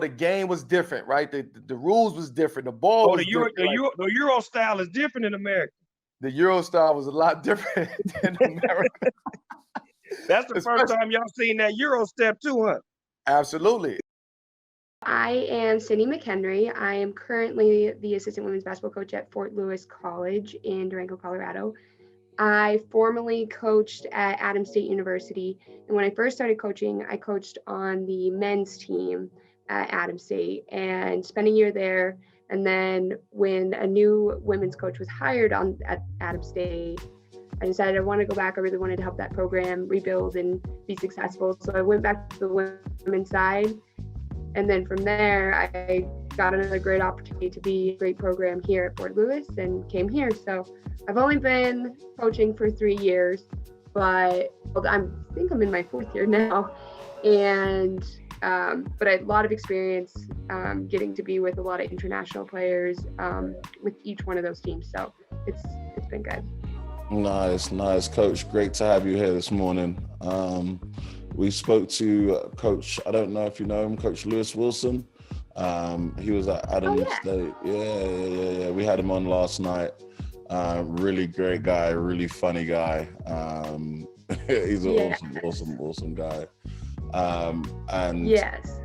the game was different, right? The rules was different. The ball was different. The Euro style is different in America. The Euro style was a lot different than America. That's the first time y'all seen that Euro step too, huh? Absolutely. I am Cydney McHenry. I am currently the assistant women's basketball coach at Fort Lewis College in Durango, Colorado. I formerly coached at Adams State University, and when I first started coaching, I coached on the men's team at Adams State and spent a year there. And then when a new women's coach was hired at Adams State, I decided I wanted to go back. I really wanted to help that program rebuild and be successful. So I went back to the women's side. And then from there, I got another great opportunity to be a great program here at Fort Lewis and came here. So I've only been coaching for 3 years, but I think I'm in my 4th year now. And but I had a lot of experience getting to be with a lot of international players with each one of those teams. So it's been good. Nice, Coach. Great to have you here this morning. We spoke to Coach, I don't know if you know him, Coach Lewis Wilson. He was at Adams State. Yeah. We had him on last night. Really great guy, really funny guy. He's an awesome guy. And yes,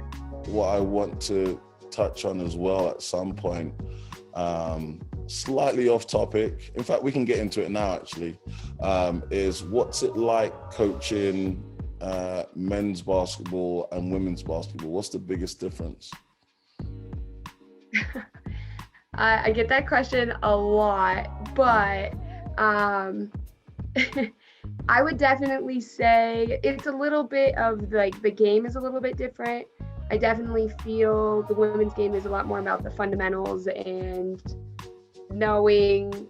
what I want to touch on as well at some point, slightly off topic, in fact we can get into it now actually, is what's it like coaching men's basketball and women's basketball? What's the biggest difference? I get that question a lot, but I would definitely say it's a little bit of like the game is a little bit different. I definitely feel the women's game is a lot more about the fundamentals and knowing,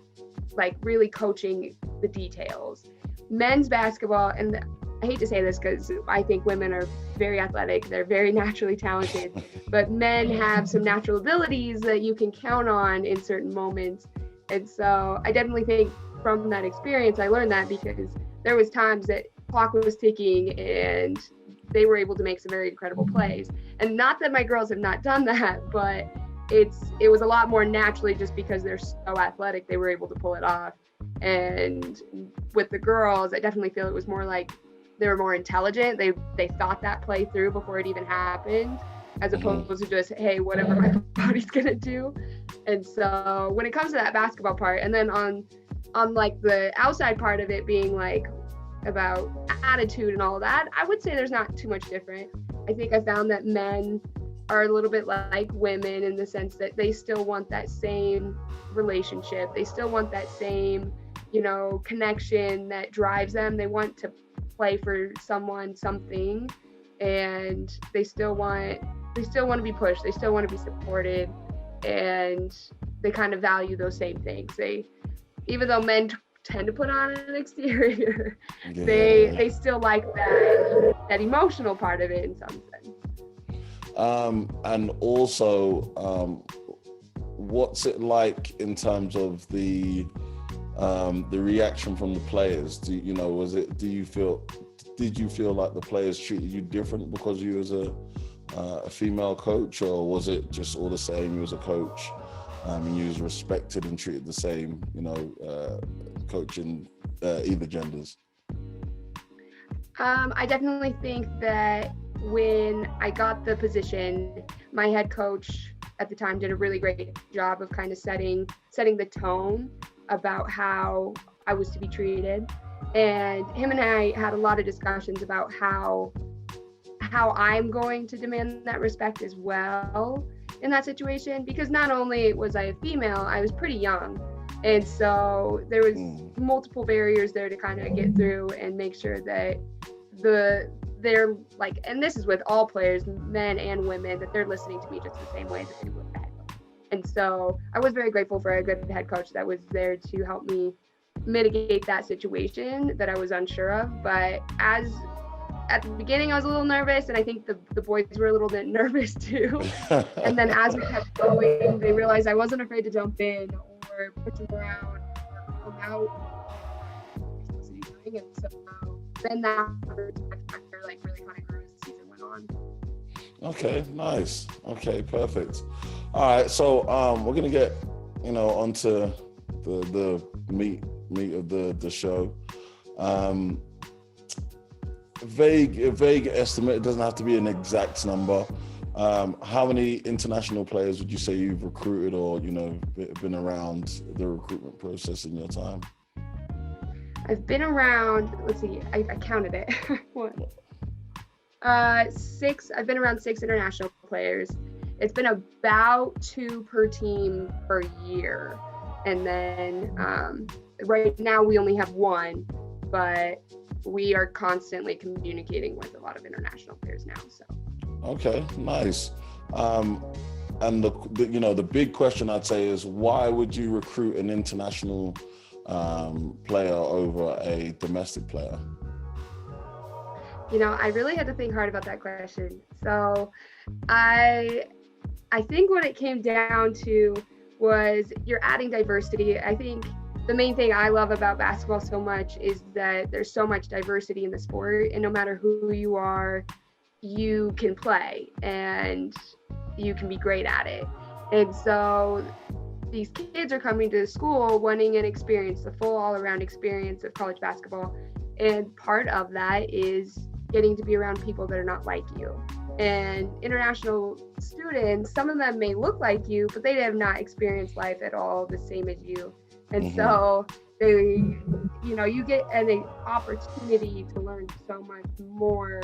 like really coaching the details. Men's basketball, and I hate to say this because I think women are very athletic, they're very naturally talented, but men have some natural abilities that you can count on in certain moments. And so I definitely think from that experience, I learned that because there was times that clock was ticking and they were able to make some very incredible plays. And not that my girls have not done that, but it was a lot more naturally just because they're so athletic, they were able to pull it off. And with the girls, I definitely feel it was more like they were more intelligent. They thought that play through before it even happened, as opposed to just, hey, whatever my body's gonna do. And so when it comes to that basketball part, and then on like the outside part of it being like about attitude and all of that, I would say there's not too much different. I think I found that men are a little bit like women in the sense that they still want that same relationship. They still want that same, connection that drives them. They want to play for someone, something, and they still want to be pushed. They still want to be supported, and they kind of value those same things. Even though men tend to put on an exterior, they still like that emotional part of it in some sense. And also, what's it like in terms of the reaction from the players? Did you feel like the players treated you different because you was a female coach, or was it just all the same? You was a coach, and you was respected and treated the same, coaching either genders? I definitely think that when I got the position, my head coach at the time did a really great job of kind of setting the tone about how I was to be treated. And him and I had a lot of discussions about how I'm going to demand that respect as well in that situation, because not only was I a female, I was pretty young. And so there was multiple barriers there to kind of get through and make sure that they're like, and this is with all players, men and women, that they're listening to me just the same way that they would the head coach. And so I was very grateful for a good head coach that was there to help me mitigate that situation that I was unsure of. But at the beginning, I was a little nervous, and I think the boys were a little bit nervous too. And then as we kept going, they realized I wasn't afraid to jump in or push them around or come out. And so then that factor like really kind of grew as the season went on. Okay, nice. Okay, perfect. All right, so we're gonna get onto the meat of the show. Vague estimate. It doesn't have to be an exact number. How many international players would you say you've recruited, or been around the recruitment process in your time? I've been around. Let's see. I counted it. What? 6. I've been around 6 international players. It's been about 2 per team per year, and then right now we only have 1, but we are constantly communicating with a lot of international players now. So. Okay, nice. And the big question I'd say is, why would you recruit an international player over a domestic player? I really had to think hard about that question. So I think what it came down to was you're adding diversity. I think the main thing I love about basketball so much is that there's so much diversity in the sport, and no matter who you are, you can play and you can be great at it. And so these kids are coming to school wanting an experience, the full all-around experience of college basketball. And part of that is getting to be around people that are not like you. And international students, some of them may look like you, but they have not experienced life at all the same as you. And so they, you get an opportunity to learn so much more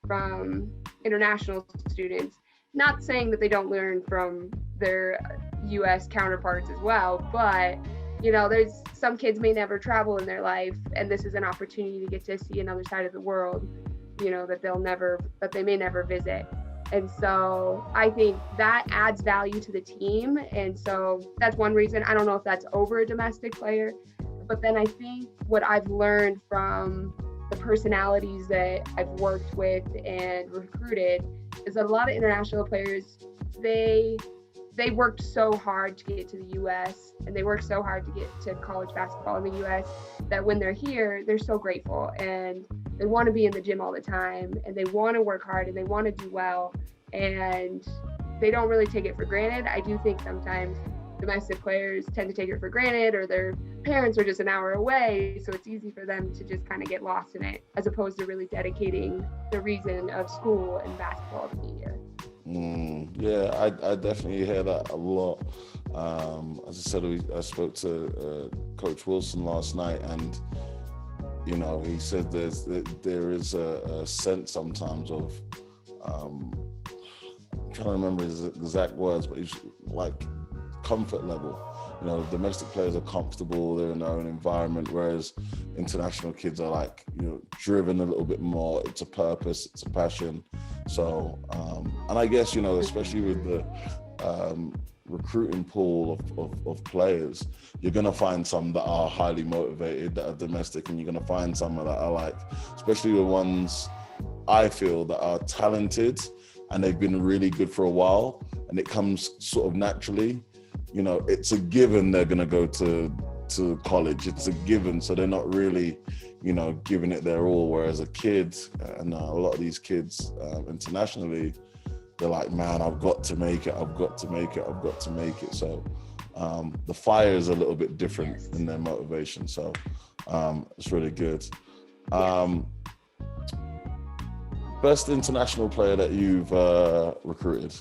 from international students. Not saying that they don't learn from their US counterparts as well, but there's some kids may never travel in their life, and this is an opportunity to get to see another side of the world, that they may never visit. And so I think that adds value to the team. And so that's one reason. I don't know if that's over a domestic player, but then I think what I've learned from the personalities that I've worked with and recruited is that a lot of international players, they worked so hard to get to the US, and they worked so hard to get to college basketball in the US, that when they're here, they're so grateful, and they want to be in the gym all the time, and they want to work hard, and they want to do well, and they don't really take it for granted. I do think sometimes domestic players tend to take it for granted, or their parents are just an hour away, so it's easy for them to just kind of get lost in it, as opposed to really dedicating the reason of school and basketball to be here. Yeah, I definitely hear that a lot. As I said, I spoke to Coach Wilson last night, and he said there is a sense sometimes of I'm trying to remember his exact words, but he's like comfort level. Domestic players are comfortable, they're in their own environment, whereas international kids are like, driven a little bit more. It's a purpose, it's a passion. So, and I guess, especially with the recruiting pool of players, you're going to find some that are highly motivated, that are domestic, and you're going to find some that are like, especially the ones I feel that are talented and they've been really good for a while, and it comes sort of naturally. It's a given they're going to go to college. It's a given. So they're not really, giving it their all. Whereas a kid, and a lot of these kids internationally, they're like, man, I've got to make it. I've got to make it. I've got to make it. So the fire is a little bit different in their motivation. So it's really good. Best international player that you've recruited?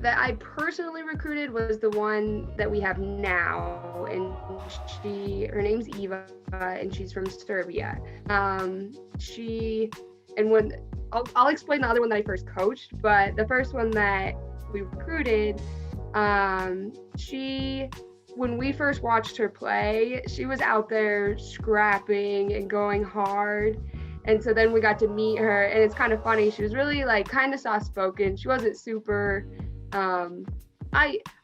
That I personally recruited was the one that we have now, and her name's Eva, and she's from Serbia. I'll explain the other one that I first coached, but the first one that we recruited, when we first watched her play, she was out there scrapping and going hard. And so then we got to meet her, and it's kind of funny. She was really kind of soft-spoken. She wasn't super, I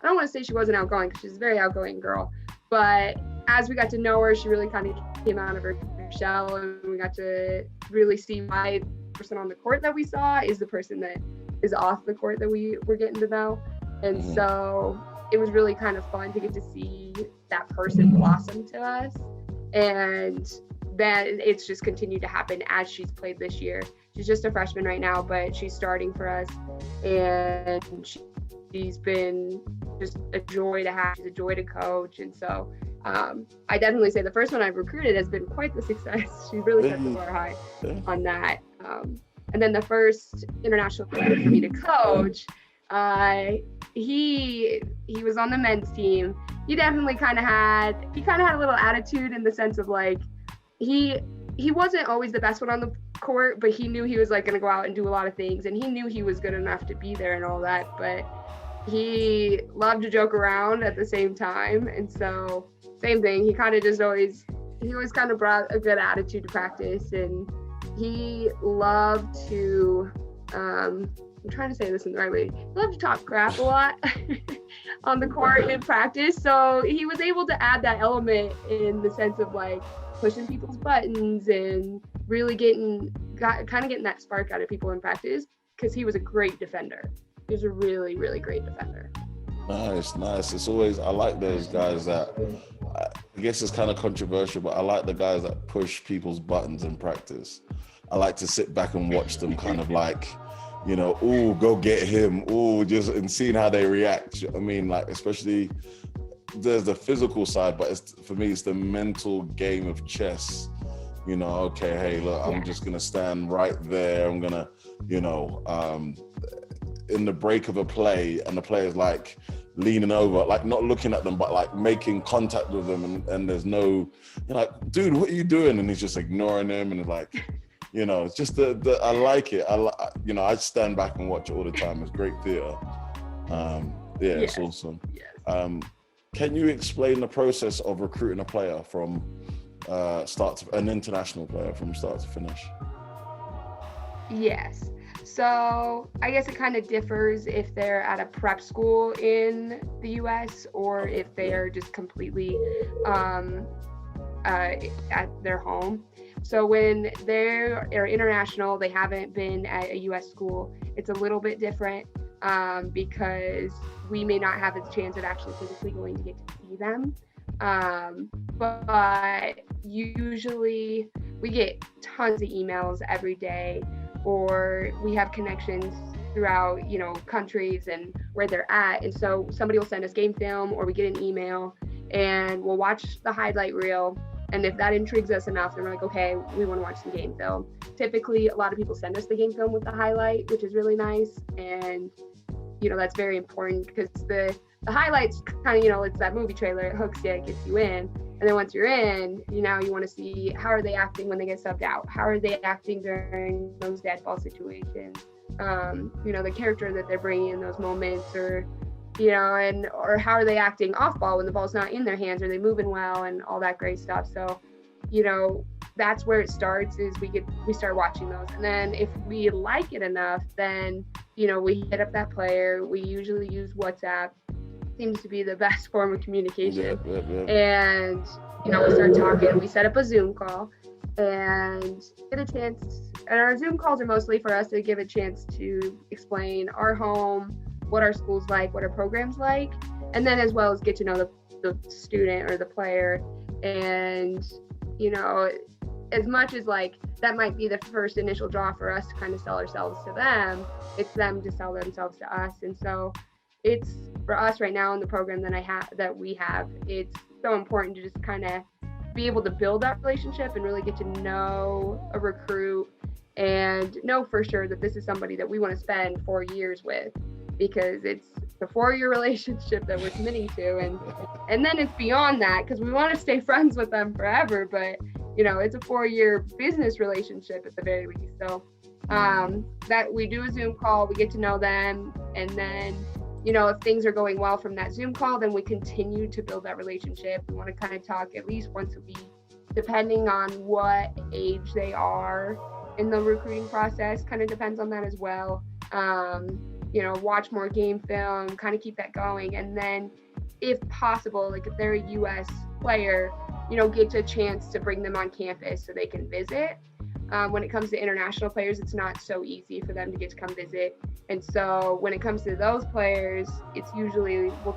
don't want to say she wasn't outgoing, because she's a very outgoing girl. But as we got to know her, she really kind of came out of her shell, and we got to really see why the person on the court that we saw is the person that is off the court that we were getting to know. And so it was really kind of fun to get to see that person blossom to us. And then it's just continued to happen as she's played this year. She's just a freshman right now, but she's starting for us, and she's been just a joy to have. She's a joy to coach, and so I definitely say the first one I've recruited has been quite the success. She really set the bar high on that. And then the first international player for me to coach, he was on the men's team. He definitely kind of had a little attitude in the sense of like, he wasn't always the best one on the court, but he knew he was like going to go out and do a lot of things, and he knew he was good enough to be there and all that, but he loved to joke around at the same time. And so same thing, he always kind of brought a good attitude to practice, and he loved to I'm trying to say this in the right way. He loved to talk crap a lot on the court in practice. So he was able to add that element in the sense of like pushing people's buttons and really getting that spark out of people in practice, because he was a great defender. He was a really, really great defender. Nice. It's always, I like those guys that, I guess it's kind of controversial, but I like the guys that push people's buttons in practice. I like to sit back and watch them kind of like, you know, oh, go get him, oh, just and seeing how they react. I mean, like, especially there's the physical side, but for me, it's the mental game of chess. You know, okay, hey, look, I'm just going to stand right there. I'm going to, you know, in the break of a play, and the player's like leaning over, like not looking at them, but like making contact with them. And there's no, you're like, dude, what are you doing? And he's just ignoring him. And it's like, you know, it's just I like it. You know, I stand back and watch it all the time. It's great theater. It's awesome. Yes. Can you explain the process of recruiting a player from an international player from start to finish? Yes. So I guess it kind of differs if they're at a prep school in the US or if they are just completely at their home. So when they're international, they haven't been at a US school, it's a little bit different because we may not have a chance of actually physically going to get to see them. But usually we get tons of emails every day, or we have connections throughout, you know, countries and where they're at. And so somebody will send us game film, or we get an email and we'll watch the highlight reel. And if that intrigues us enough, then we're like, okay, we want to watch some game film. Typically, a lot of people send us the game film with the highlight, which is really nice. And, you know, that's very important because the highlights kind of, you know, it's that movie trailer, it hooks you, it gets you in. And then once you're in, you want to see how are they acting when they get subbed out? How are they acting during those dead ball situations? You know, the character that they're bringing in those moments, or, you know, or how are they acting off ball when the ball's not in their hands? Are they moving well and all that great stuff? So, you know, that's where it starts, is we start watching those. And then if we like it enough, then, you know, we hit up that player. We usually use WhatsApp. Seems to be the best form of communication. And, you know, we start talking. We set up a Zoom call and get a chance. And our Zoom calls are mostly for us to give a chance to explain our home, what our school's like, what our program's like, and then as well as get to know the student or the player. And, you know, as much as like that might be the first initial draw for us to kind of sell ourselves to them, it's them to sell themselves to us. And so it's, for us right now in the program that we have, it's so important to just kind of be able to build that relationship and really get to know a recruit and know for sure that this is somebody that we want to spend 4 years with, because it's a 4-year relationship that we're committing to, and then it's beyond that because we want to stay friends with them forever, but you know, it's a 4-year business relationship at the very least. So that we do a Zoom call, we get to know them, and then, you know, if things are going well from that Zoom call, then we continue to build that relationship. We want to kind of talk at least once a week, depending on what age they are in the recruiting process. Kind of depends on that as well. You know, watch more game film, kind of keep that going. And then if possible, like if they're a US player, you know, get a chance to bring them on campus so they can visit. When it comes to international players, it's not so easy for them to get to come visit. And so when it comes to those players, it's usually we'll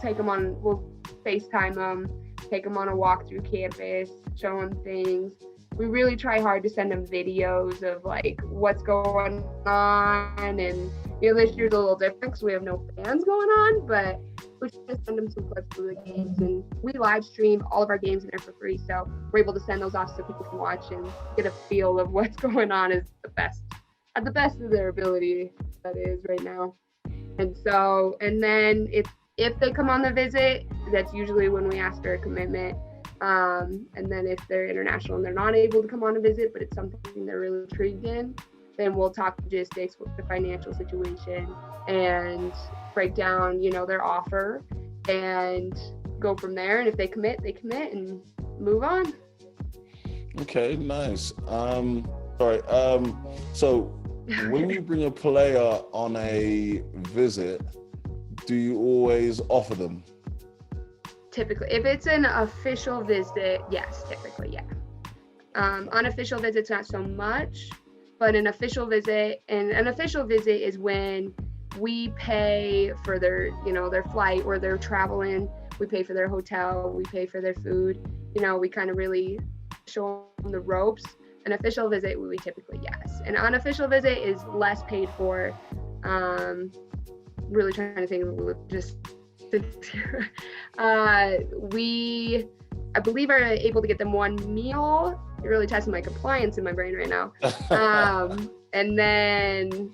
FaceTime them, take them on a walk through campus, show them things, we really try hard to send them videos of like what's going on. And this year's a little different because we have no fans going on, but we try to send them some clips of the games, and we live stream all of our games in there for free, so we're able to send those off so people can watch and get a feel of what's going on at the best of their ability, that is, right now. And then if they come on the visit, that's usually when we ask for a commitment. And then if they're international and they're not able to come on a visit, but it's something they're really intrigued in, then we'll talk logistics, with the financial situation, and break down, their offer, and go from there. And if they commit, and move on. Okay, nice. So when you bring a player on a visit, do you always offer them? Typically, if it's an official visit, yes, typically, yeah. Unofficial visits, not so much, but an official visit is when we pay for their flight, or they're traveling. We pay for their hotel, we pay for their food. We kind of really show them the ropes. An official visit, we typically, yes. An unofficial visit is less paid for. Really trying to think of just we, I believe, are able to get them one meal. You're really testing my compliance in my brain right now. And then,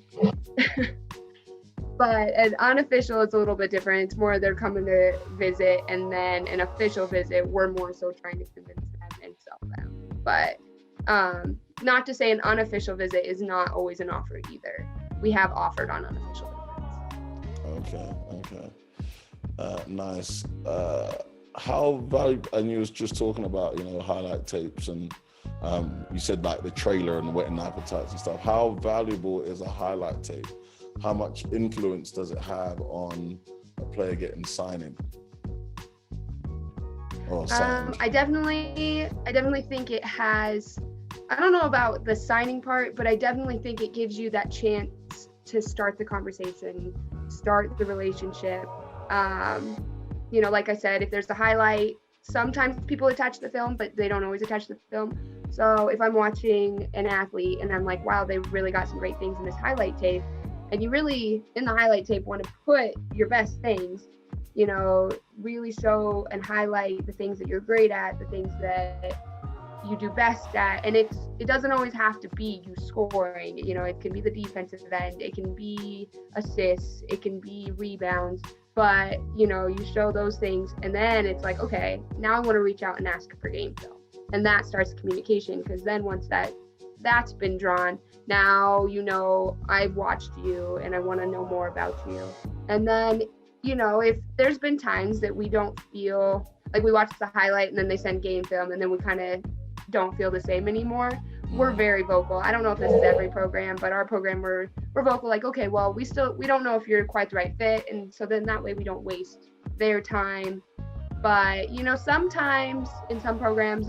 but an unofficial, it's a little bit different. It's more they're coming to visit, and then an official visit, we're more so trying to convince them and sell them. But not to say an unofficial visit is not always an offer either. We have offered on unofficial visits. Okay. Nice. How valuable, and you was just talking about, highlight tapes, and you said like the trailer and the wetting appetites and stuff. How valuable is a highlight tape? How much influence does it have on a player getting signing? Or signed? I definitely think it has, I don't know about the signing part, but I definitely think it gives you that chance to start the conversation, start the relationship. Like I said, if there's a highlight, sometimes people attach the film, but they don't always attach the film. So if I'm watching an athlete and I'm like, wow, they really got some great things in this highlight tape, and you really, in the highlight tape, want to put your best things, really show and highlight the things that you're great at, the things that you do best at. And it doesn't always have to be you scoring, it can be the defensive end, it can be assists, it can be rebounds, but you show those things, and then it's like, okay, now I want to reach out and ask for game film, and that starts communication, because then once that's been drawn, now I've watched you and I want to know more about you. And then if there's been times that we don't feel like, we watch the highlight and then they send game film and then we kind of don't feel the same anymore, we're very vocal. I don't know if this is every program, but our program, we're vocal, like, okay, well, we don't know if you're quite the right fit, and so then that way we don't waste their time. But sometimes in some programs,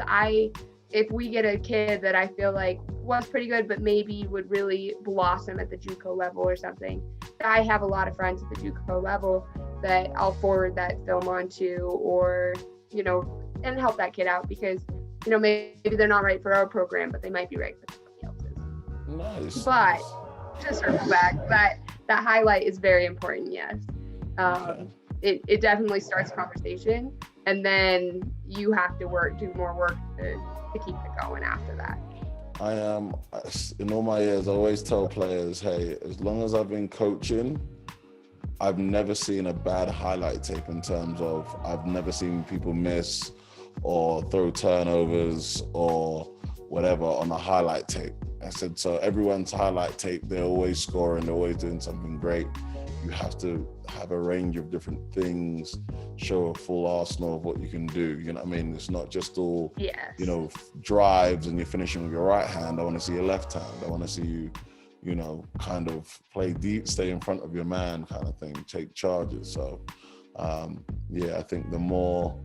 if we get a kid that I feel like was pretty good, but maybe would really blossom at the JUCO level or something, I have a lot of friends at the JUCO level that I'll forward that film onto, or and help that kid out, because maybe they're not right for our program, but they might be right for somebody else's. Nice. But just circle back, that highlight is very important, yes. Okay. It definitely starts conversation, and then you have to do more work to keep it going after that. In all my years, I always tell players, hey, as long as I've been coaching, I've never seen a bad highlight tape, in terms of I've never seen people miss or throw turnovers or whatever on a highlight tape. I said, so everyone's highlight tape, they're always scoring, they're always doing something great. You have to have a range of different things, show a full arsenal of what you can do. It's not just all, drives and you're finishing with your right hand. I want to see your left hand. I want to see you, kind of play deep, stay in front of your man kind of thing, take charges. So, I think the more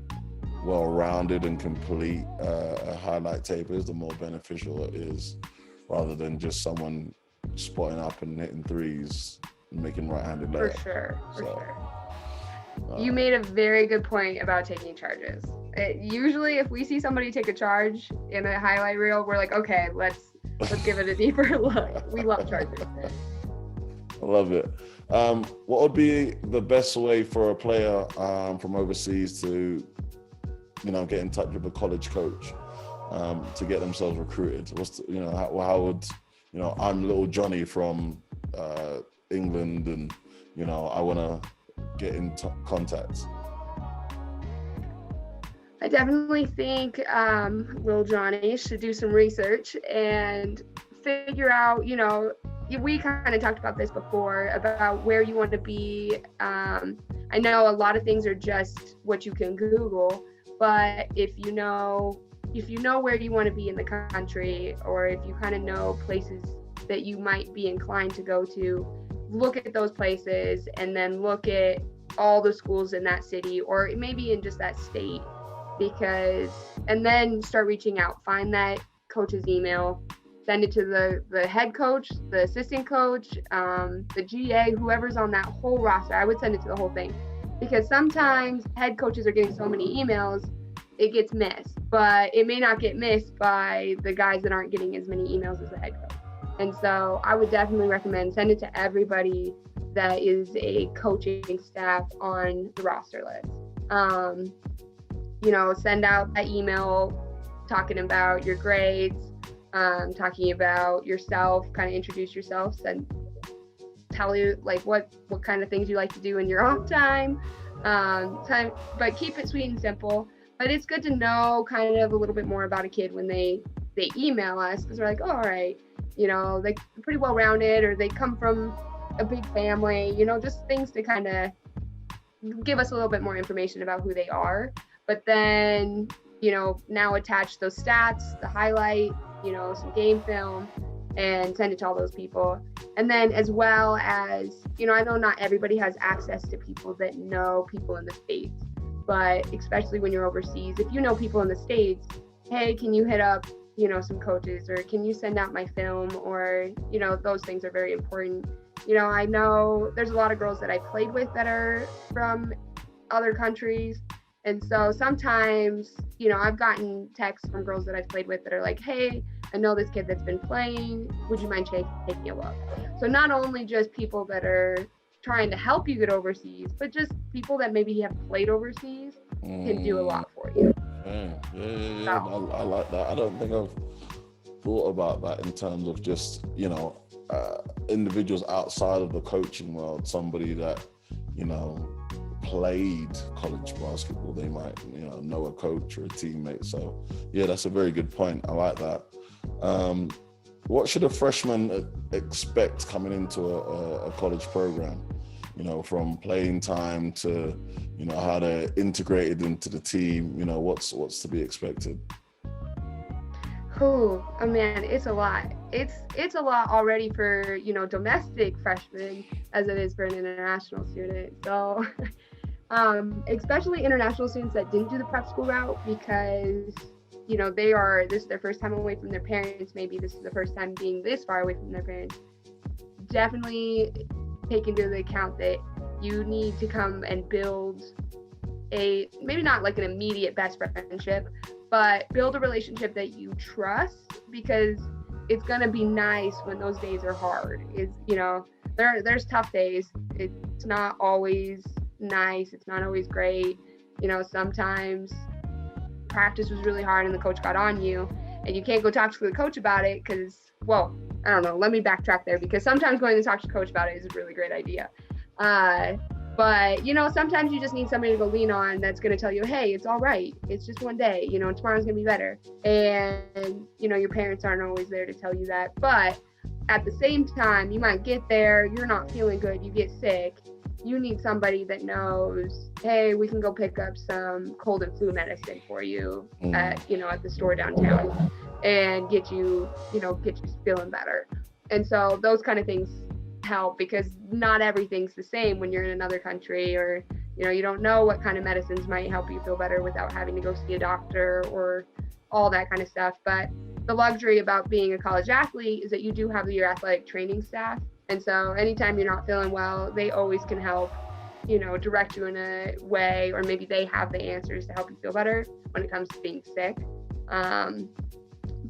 well-rounded and complete a highlight tape is, the more beneficial it is, rather than just someone spotting up and hitting threes and making right-handed layups. For sure. You made a very good point about taking charges. Usually if we see somebody take a charge in a highlight reel, we're like, okay, let's give it a deeper look. We love charges. I love it. What would be the best way for a player from overseas to, get in touch with a college coach to get themselves recruited? How would, I'm little Johnny from England, and I want to get in contact. I definitely think little Johnny should do some research and figure out, we kind of talked about this before, about where you want to be. I know a lot of things are just what you can Google, but if you know where you want to be in the country, or if you kind of know places that you might be inclined to go to, look at those places and then look at all the schools in that city, or maybe in just that state, and then start reaching out, find that coach's email, send it to the head coach, the assistant coach, the GA, whoever's on that whole roster. I would send it to the whole thing, because sometimes head coaches are getting so many emails, it gets missed, but it may not get missed by the guys that aren't getting as many emails as the head coach. And so I would definitely recommend send it to everybody that is a coaching staff on the roster list. Send out that email talking about your grades, talking about yourself, kind of introduce yourself, tell you like what kind of things you like to do in your off time, but keep it sweet and simple. But it's good to know kind of a little bit more about a kid when they email us, because we're like, oh, all right, they're pretty well rounded, or they come from a big family, just things to kind of give us a little bit more information about who they are. But then, now attach those stats, the highlight, some game film, and send it to all those people. And then, as well as, I know not everybody has access to people that know people in the States, but especially when you're overseas, if you know people in the States, hey, can you hit up, some coaches, or can you send out my film, or, those things are very important. I know there's a lot of girls that I played with that are from other countries. And so sometimes, I've gotten texts from girls that I've played with that are like, hey, I know this kid that's been playing. Would you mind taking a look? So not only just people that are trying to help you get overseas, but just people that maybe have played overseas can do a lot for you. Yeah. I like that. I don't think I've thought about that in terms of just, individuals outside of the coaching world, somebody that, played college basketball, they might, know a coach or a teammate. So yeah, that's a very good point. I like that. What should a freshman expect coming into a college program? From playing time to, how they're integrated into the team, what's to be expected? Oh man, it's a lot. It's a lot already for, domestic freshmen as it is for an international student. So especially international students that didn't do the prep school route, because this is their first time away from their parents. Maybe this is the first time being this far away from their parents. Definitely take into account that you need to come and build maybe not like an immediate best friendship, but build a relationship that you trust, because it's going to be nice when those days are hard. There's tough days. It's not always nice. It's not always great. Sometimes practice was really hard and the coach got on you, and you can't go talk to the coach about it because, well, I don't know. Let me backtrack there, because sometimes going to talk to the coach about it is a really great idea. But, sometimes you just need somebody to go lean on that's going to tell you, hey, it's all right. It's just one day, tomorrow's going to be better. And, your parents aren't always there to tell you that. But at the same time, you might get there, you're not feeling good, you get sick. You need somebody that knows, hey, we can go pick up some cold and flu medicine for you at the store downtown and get you feeling better. And so those kind of things help, because not everything's the same when you're in another country, or you don't know what kind of medicines might help you feel better without having to go see a doctor or all that kind of stuff. But the luxury about being a college athlete is that you do have your athletic training staff, and so anytime you're not feeling well, they always can help. direct you in a way, or maybe they have the answers to help you feel better when it comes to being sick.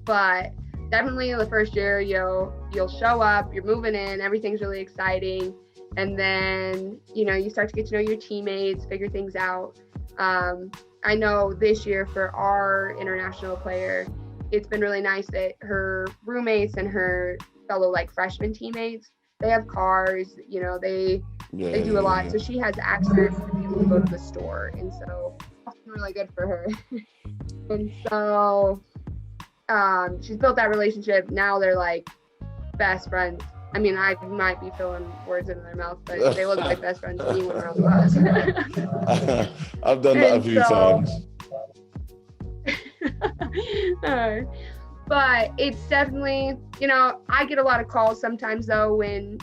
But definitely the first year, you'll show up, you're moving in, everything's really exciting. And then, you start to get to know your teammates, figure things out. I know this year for our international player, it's been really nice that her roommates and her fellow freshman teammates, they have cars, they do a lot. So she has access to be able to go to the store. And so that's been really good for her. And so she's built that relationship. Now they're best friends. I mean, I might be filling words in their mouth, but they look like best friends to me when we're on the bus. I've done that a few times. But it's definitely, I get a lot of calls sometimes though when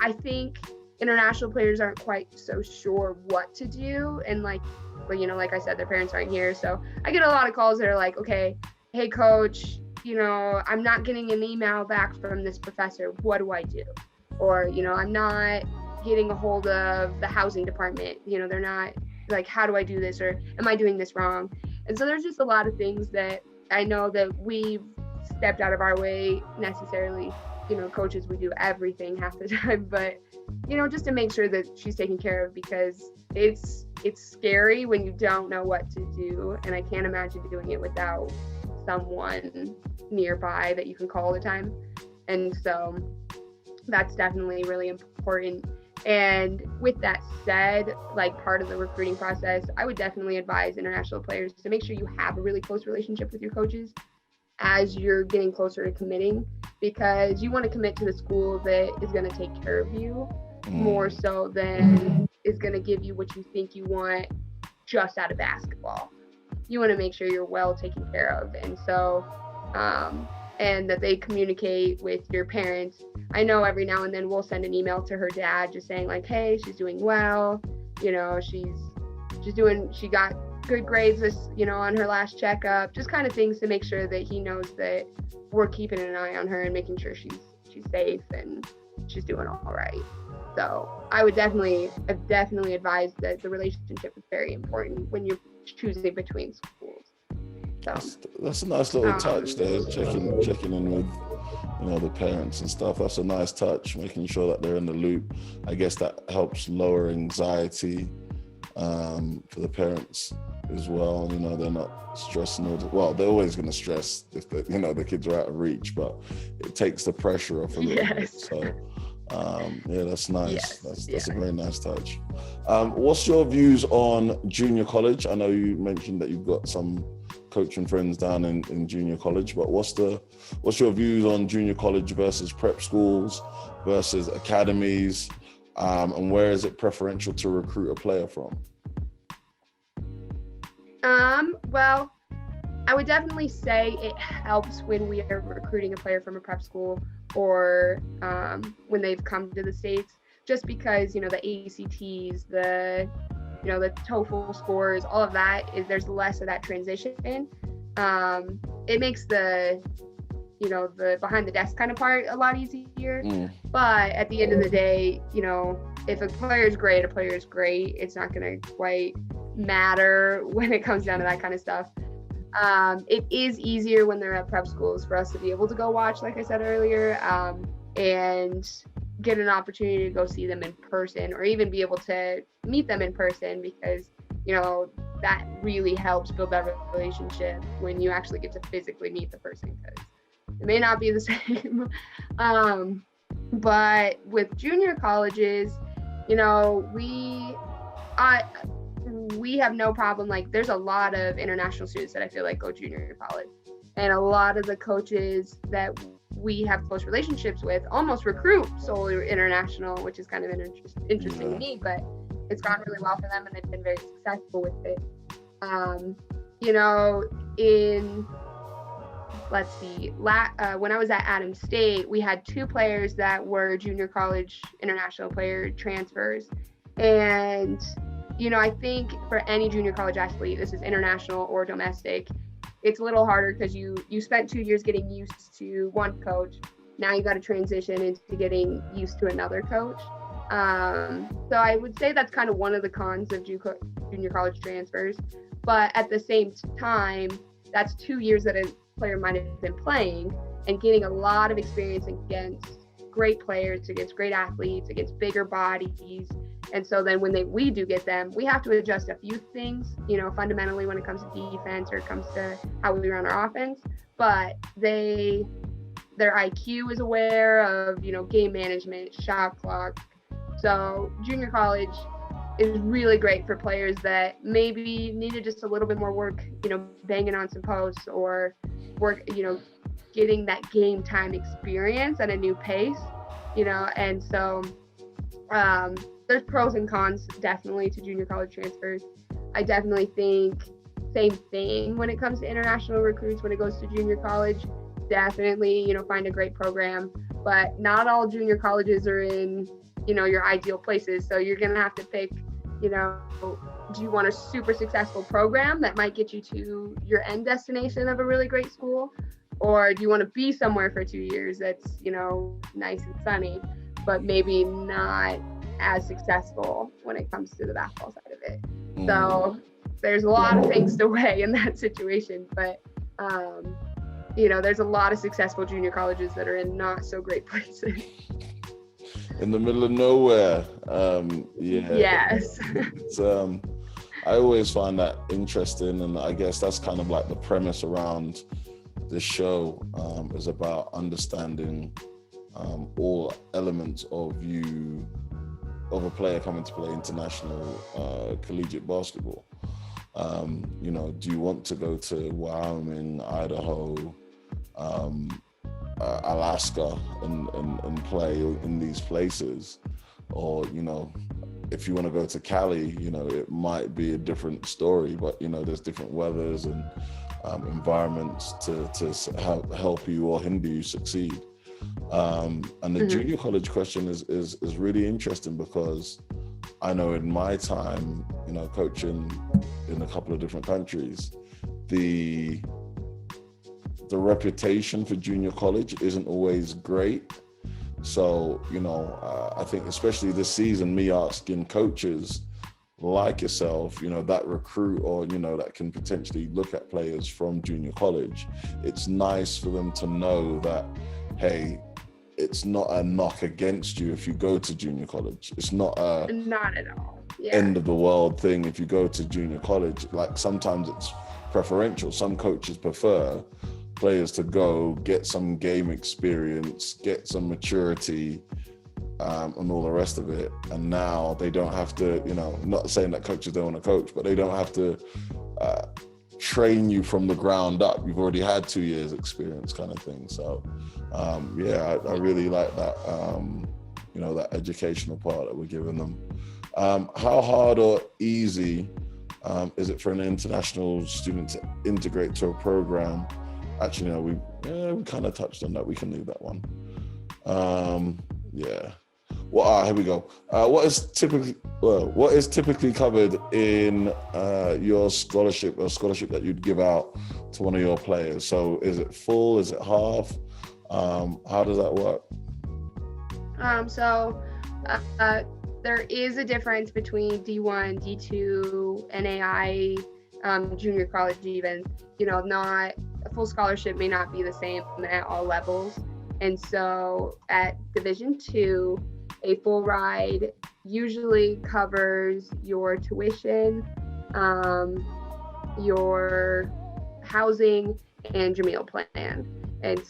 I think international players aren't quite so sure what to do. And like I said, their parents aren't here. So I get a lot of calls that are okay, hey coach, I'm not getting an email back from this professor. What do I do? Or, I'm not getting a hold of the housing department. They're not how do I do this? Or am I doing this wrong? And so there's just a lot of things that I know that we've stepped out of our way necessarily. Coaches, we do everything half the time, but, just to make sure that she's taken care of, because it's scary when you don't know what to do. And I can't imagine doing it without someone nearby that you can call all the time. And so that's definitely really important. And with that said, part of the recruiting process, I would definitely advise international players to make sure you have a really close relationship with your coaches as you're getting closer to committing, because you want to commit to the school that is going to take care of you more so than is going to give you what you think you want just out of basketball. You want to make sure you're well taken care of. And so, and that they communicate with your parents. I know every now and then we'll send an email to her dad just saying hey, she's doing well. She got good grades this, on her last checkup, just kind of things to make sure that he knows that we're keeping an eye on her and making sure she's safe and she's doing all right. So I would definitely advise that the relationship is very important when you're choosing between schools. So that's a nice little touch there, checking in with the parents and stuff. That's a nice touch, making sure that they're in the loop. I guess that helps lower anxiety for the parents as well. They're not stressing they're always going to stress if the kids are out of reach, but it takes the pressure off a little bit. So that's nice. Yes, that's a very nice touch. What's your views on junior college? I know you mentioned that you've got some coaching friends down in junior college, but what's your views on junior college versus prep schools versus academies, and where is it preferential to recruit a player from? Well, I would definitely say it helps when we are recruiting a player from a prep school or when they've come to the States, just because, the ACTs, the TOEFL scores, all of that there's less of that transition. It makes the behind the desk kind of part a lot easier. But at the end of the day, if a player is great, a player is great. It's not going to quite matter when it comes down to that kind of stuff. It is easier when they're at prep schools for us to be able to go watch, like I said earlier, and get an opportunity to go see them in person, or even be able to meet them in person, because that really helps build that relationship when you actually get to physically meet the person, because it may not be the same. But with junior colleges, we have no problem. There's a lot of international students that I feel go junior college, and a lot of the coaches that we have close relationships with almost recruit solely international, which is kind of interesting to me, but it's gone really well for them and they've been very successful with it. When I was at Adams State, we had 2 players that were junior college international player transfers. And, I think for any junior college athlete, this is international or domestic, it's a little harder because you spent 2 years getting used to one coach. Now you got to transition into getting used to another coach. So I would say that's kind of one of the cons of junior college transfers. But at the same time, that's 2 years that a player might have been playing and getting a lot of experience against great players, against great athletes, against bigger bodies. And so then when we do get them, we have to adjust a few things, fundamentally when it comes to defense or it comes to how we run our offense. But their IQ is aware of, game management, shot clock. So junior college is really great for players that maybe needed just a little bit more work, banging on some posts or work, getting that game time experience at a new pace, and so there's pros and cons definitely to junior college transfers. I definitely think same thing when it comes to international recruits when it goes to junior college. Definitely, find a great program, but not all junior colleges are in, your ideal places. So you're going to have to pick, do you want a super successful program that might get you to your end destination of a really great school? Or do you want to be somewhere for 2 years that's, nice and sunny, but maybe not as successful when it comes to the basketball side of it? So there's a lot of things to weigh in that situation, but there's a lot of successful junior colleges that are in not so great places. In the middle of nowhere. Yes. It's, I always find that interesting, and I guess that's kind of like the premise around this show, is about understanding all elements of a player coming to play international collegiate basketball. Do you want to go to Wyoming, Idaho, Alaska and play in these places? Or, if you want to go to Cali, it might be a different story, but, there's different weathers and environments to help you or hinder you succeed. And the junior college question is really interesting, because I know in my time, coaching in a couple of different countries, the reputation for junior college isn't always great. So, I think especially this season, me asking coaches like yourself, that recruit or, that can potentially look at players from junior college, it's nice for them to know that, hey, it's not a knock against you if you go to junior college. It's not at all. Yeah. End of the world thing if you go to junior college. Like, sometimes it's preferential. Some coaches prefer players to go get some game experience, get some maturity, and all the rest of it. And now they don't have to, not saying that coaches don't want to coach, but they don't have to train you from the ground up. You've already had 2 years experience, kind of thing. So I really like that, that educational part that we're giving them. How hard or easy is it for an international student to integrate to a program? Actually, no, we kind of touched on that. We can leave that one. Here we go. What is typically covered in your scholarship, or scholarship that you'd give out to one of your players? So is it full? Is it half? How does that work? There is a difference between D1, D2, NAIA, junior college even. Not a full scholarship may not be the same at all levels. And so at Division II, a full ride usually covers your tuition, your housing, and your meal plan. And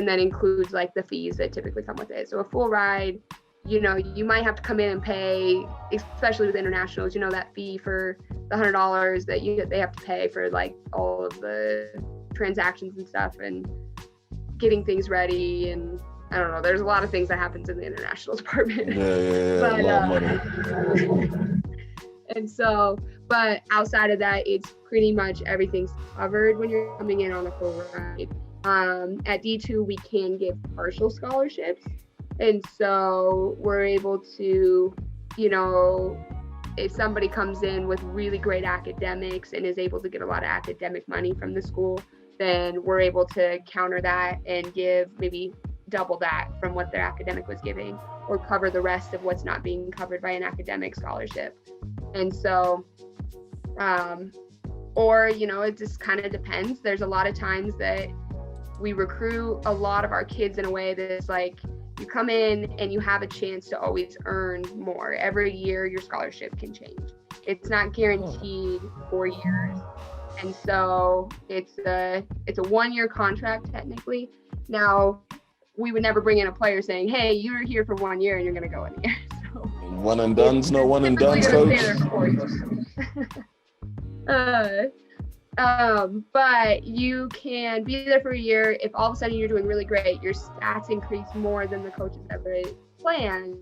then includes like the fees that typically come with it. So a full ride, you might have to come in and pay, especially with internationals, that fee for the $100 that they have to pay for like all of the transactions and stuff and getting things ready. And I don't know, there's a lot of things that happens in the international department. But, a lot of money. And so, but outside of that, it's pretty much everything's covered when you're coming in on a full ride. At D2, we can give partial scholarships. And so we're able to, if somebody comes in with really great academics and is able to get a lot of academic money from the school, then we're able to counter that and give maybe double that from what their academic was giving, or cover the rest of what's not being covered by an academic scholarship. And so, or, you know, it just kind of depends. There's a lot of times that we recruit a lot of our kids in a way that's like, you come in and you have a chance to always earn more. Every year your scholarship can change. It's not guaranteed 4 years. And so it's a 1-year contract technically. Now, we would never bring in a player saying, hey, you're here for 1 year and you're going to go in here. So one and done's no one and done's, coach. But you can be there for a year. If all of a sudden you're doing really great, your stats increase more than the coaches ever planned,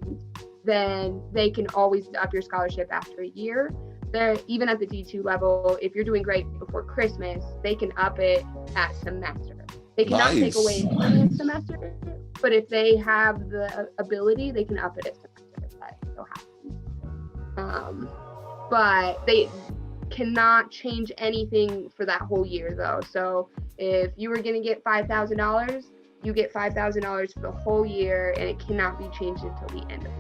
then they can always up your scholarship after a year. They're, even at the D2 level, if you're doing great before Christmas, they can up it at semester. They cannot take away any semester, but if they have the ability, they can up it at semester if that so happens. But they cannot change anything for that whole year though. So if you were going to get $5,000, you get $5,000 for the whole year, and it cannot be changed until the end of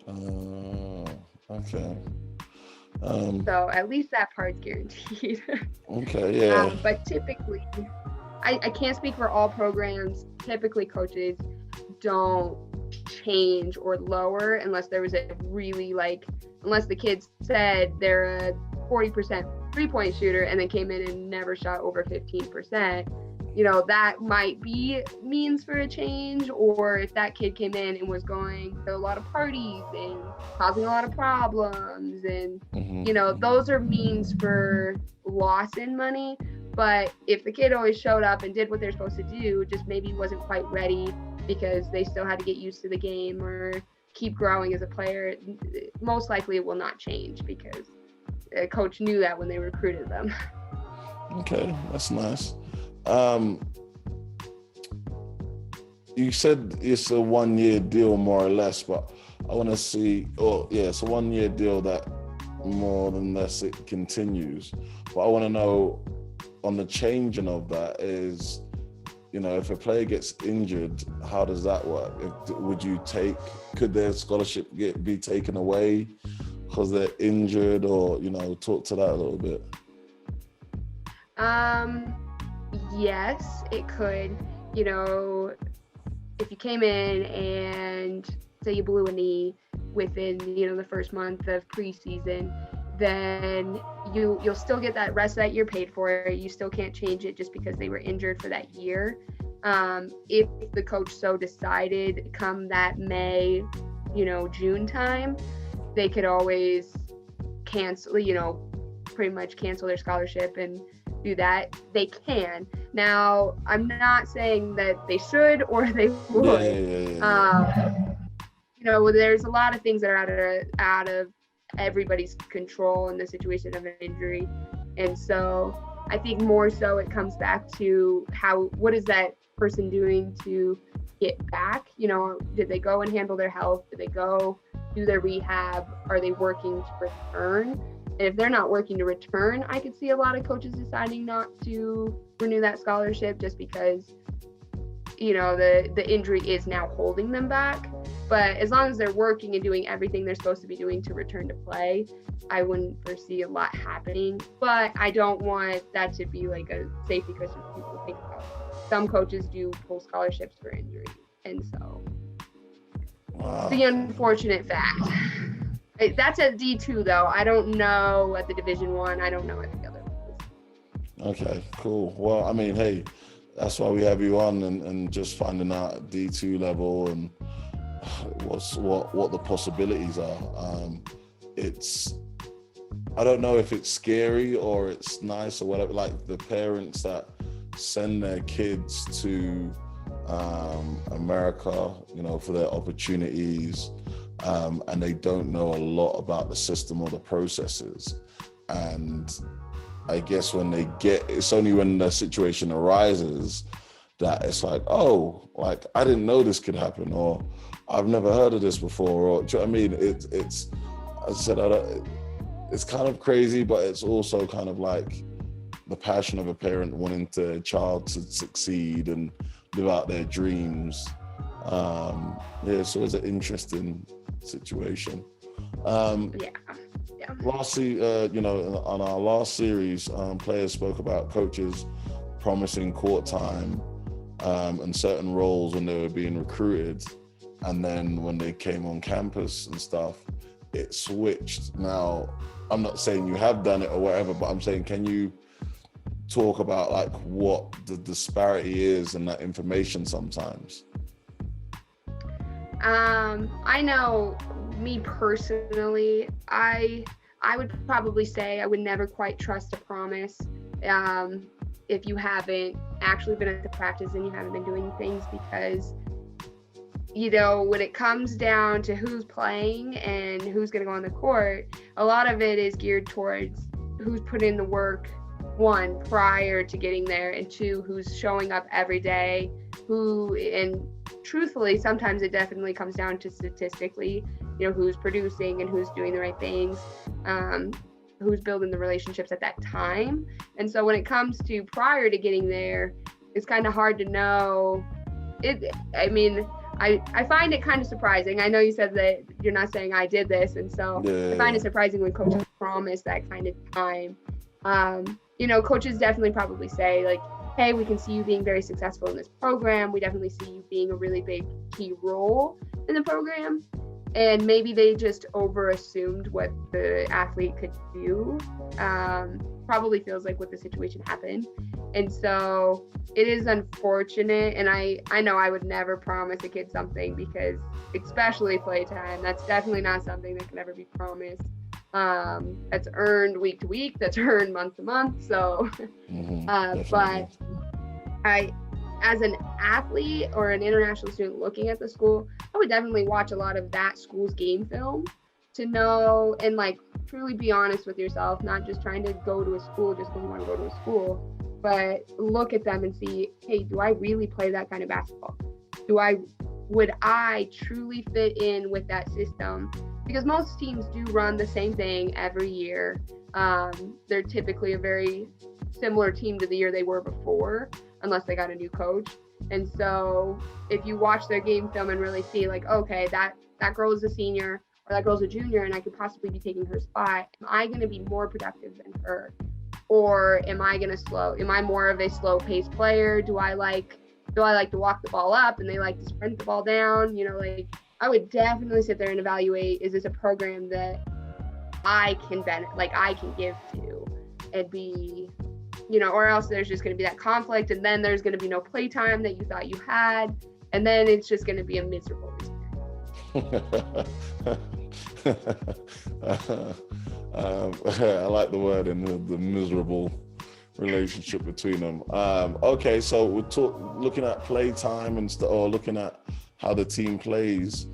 the year. Okay. So at least that part's guaranteed. Okay, yeah. But typically, I can't speak for all programs. Typically, coaches don't change or lower unless there was a really unless the kids said they're a 40% three-point shooter and then came in and never shot over 15%. You know, that might be means for a change. Or if that kid came in and was going to a lot of parties and causing a lot of problems, and you know, those are means for loss in money. But if the kid always showed up and did what they're supposed to do, just maybe wasn't quite ready because they still had to get used to the game or keep growing as a player, most likely it will not change because a coach knew that when they recruited them. Okay, that's nice. You said it's a 1-year deal more or less, but I want to see, it's a 1-year deal that more than less it continues. But I want to know on the changing of that is, you know, if a player gets injured, how does that work? Could their scholarship be taken away because they're injured, or, you know, talk to that a little bit? Yes, it could. You know, if you came in and say you blew a knee within, you know, the first month of preseason, then you'll still get that rest of that year paid for. You still can't change it just because they were injured for that year. If the coach so decided come that May, you know, June time, they could always cancel, you know, pretty much cancel their scholarship and do that. They can. Now, I'm not saying that they should or they would. You know, there's a lot of things that are out of everybody's control in the situation of an injury. And so I think more so it comes back to what is that person doing to get back? You know, did they go and handle their health? Did they go do their rehab? Are they working to return? And if they're not working to return, I could see a lot of coaches deciding not to renew that scholarship just because, you know, the injury is now holding them back. But as long as they're working and doing everything they're supposed to be doing to return to play, I wouldn't foresee a lot happening. But I don't want that to be like a safety cushion for people to think about. Some coaches do pull scholarships for injury. And so the unfortunate fact. That's at D2 though. I don't know at the Division I. I don't know at the other levels. Okay, cool. Well, I mean, hey, that's why we have you on and just finding out at D2 level and what the possibilities are. I don't know if it's scary or it's nice or whatever, like the parents that send their kids to America, you know, for their opportunities, and they don't know a lot about the system or the processes. And I guess it's only when the situation arises that it's like, oh, like I didn't know this could happen, or I've never heard of this before, or do you know what I mean? It's as I said, it's kind of crazy, but it's also kind of like the passion of a parent wanting their child to succeed and live out their dreams. Yeah, so it's an interesting situation. Lastly, on our last series, players spoke about coaches promising court time and certain roles when they were being recruited, and then when they came on campus and stuff, it switched. Now, I'm not saying you have done it or whatever, but I'm saying, can you talk about like what the disparity is in that information sometimes? I know, me personally, I would probably say I would never quite trust a promise if you haven't actually been at the practice and you haven't been doing things, because when it comes down to who's playing and who's going to go on the court, a lot of it is geared towards who's put in the work, one, prior to getting there, and two, who's showing up every day, and truthfully, sometimes it definitely comes down to statistically, who's producing and who's doing the right things, who's building the relationships at that time. And so when it comes to prior to getting there, it's kind of hard to know. I find it kind of surprising. I know you said that you're not saying I did this, and so I find it surprising when coaches promise that kind of time. Coaches definitely probably say like, hey, we can see you being very successful in this program. We definitely see you being a really big key role in the program. And maybe they just over-assumed what the athlete could do. Probably feels like what the situation happened. And so it is unfortunate. And I know I would never promise a kid something, because especially playtime, that's definitely not something that can ever be promised. That's earned week to week, that's earned month to month. So, but as an athlete or an international student looking at the school, I would definitely watch a lot of that school's game film to know and like truly be honest with yourself, not just trying to go to a school just because you want to go to a school, but look at them and see, hey, do I really play that kind of basketball? Would I truly fit in with that system? Because most teams do run the same thing every year. They're typically a very similar team to the year they were before, unless they got a new coach. And so if you watch their game film and really see like, okay, that girl is a senior or that girl's a junior and I could possibly be taking her spot, am I going to be more productive than her? Or am I more of a slow paced player? Do I like to walk the ball up and they like to sprint the ball down? I would definitely sit there and evaluate, is this a program that I can give to and be, or else there's just going to be that conflict, and then there's going to be no play time that you thought you had, and then it's just going to be a miserable experience. I like the word and the miserable relationship between them. Okay, so we're looking at play time or looking at how the team plays.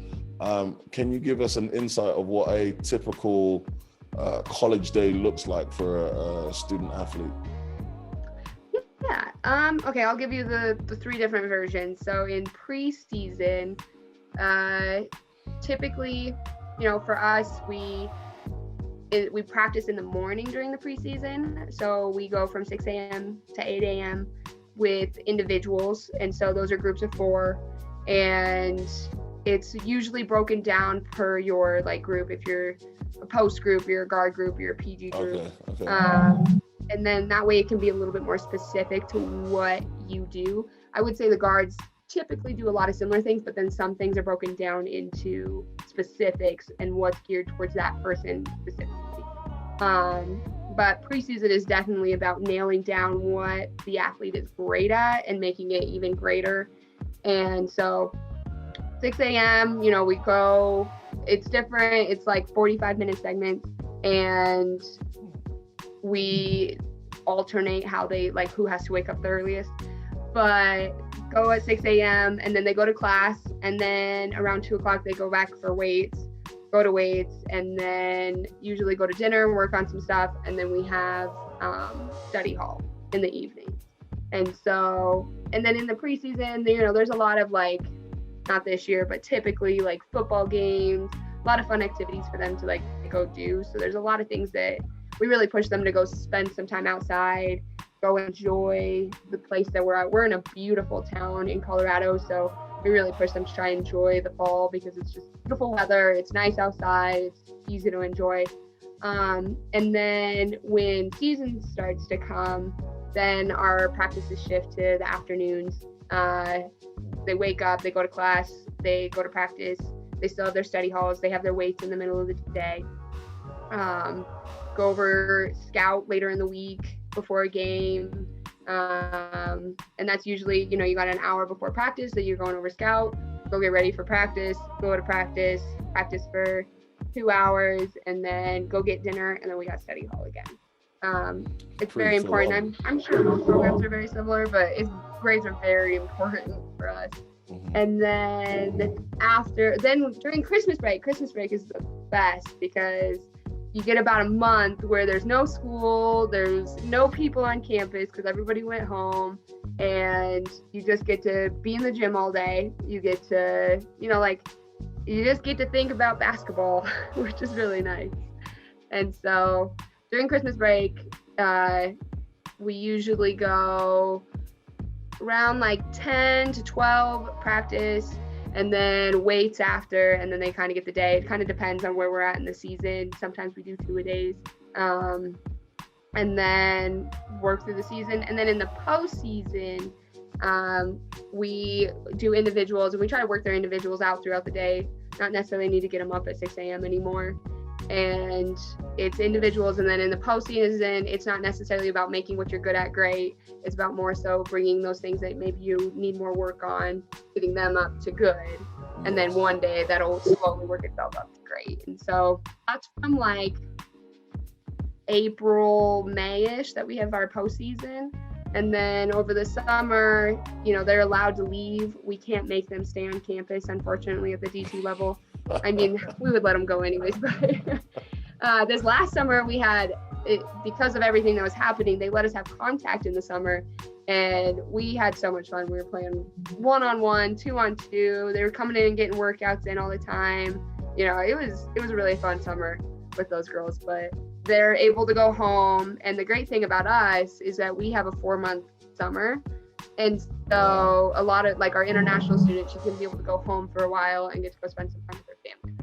Can you give us an insight of what a typical college day looks like for a student athlete? Yeah. Okay, I'll give you the three different versions. So in preseason, typically, for us, we practice in the morning during the preseason. So we go from 6 a.m. to 8 a.m. with individuals. And so those are groups of 4. And it's usually broken down per your group. If you're a post group, you're a guard group, you're a PG group. Okay. And then that way it can be a little bit more specific to what you do. I would say the guards typically do a lot of similar things, but then some things are broken down into specifics and what's geared towards that person specifically. But preseason is definitely about nailing down what the athlete is great at and making it even greater. And so 6 a.m., we go, it's different. It's like 45-minute segments, and we alternate how they, who has to wake up the earliest. But go at 6 a.m. and then they go to class, and then around 2 o'clock they go back for go to weights, and then usually go to dinner and work on some stuff, and then we have study hall in the evening. And so, and then in the preseason, there's a lot of not this year, but typically football games, a lot of fun activities for them to go do. So there's a lot of things that we really push them to go spend some time outside go enjoy the place that we're at. We're in a beautiful town in Colorado, so we really push them to try and enjoy the fall because it's just beautiful weather. It's nice outside. It's easy to enjoy. And then when season starts to come, then our practices shift to the afternoons. They wake up, they go to class, they go to practice. They still have their study halls. They have their weights in the middle of the day. Go over scout later in the week before a game. And that's usually, you got an hour before practice that you're going over scout, go get ready for practice, go to practice for 2 hours, and then go get dinner, and then we got study hall again. It's very important. I'm sure most programs are very similar, but grades are very important for us. And then during Christmas break is the best because you get about a month where there's no school, there's no people on campus because everybody went home, and you just get to be in the gym all day. You get to, you just get to think about basketball, which is really nice. And so during Christmas break, we usually go around 10 to 12 practice, and then weights after, and then they kind of get the day. It kind of depends on where we're at in the season. Sometimes we do 2-a-days, and then work through the season. And then in the postseason, we do individuals, and we try to work their individuals out throughout the day. Not necessarily need to get them up at 6 a.m. anymore. And it's individuals, and then in the postseason, it's not necessarily about making what you're good at great. It's about more so bringing those things that maybe you need more work on, getting them up to good, and then one day that'll slowly work itself up to great. And so that's from April, May-ish that we have our postseason. And then over the summer, they're allowed to leave. We can't make them stay on campus, unfortunately, at the D2 level. I mean, we would let them go anyways, but this last summer we had, because of everything that was happening, they let us have contact in the summer, and we had so much fun. We were playing 1-on-1, 2-on-2. They were coming in and getting workouts in all the time. It was a really fun summer with those girls, but they're able to go home. And the great thing about us is that we have a 4-month summer. And so a lot of our international students, she's gonna be able to go home for a while and get to go spend some time with her family.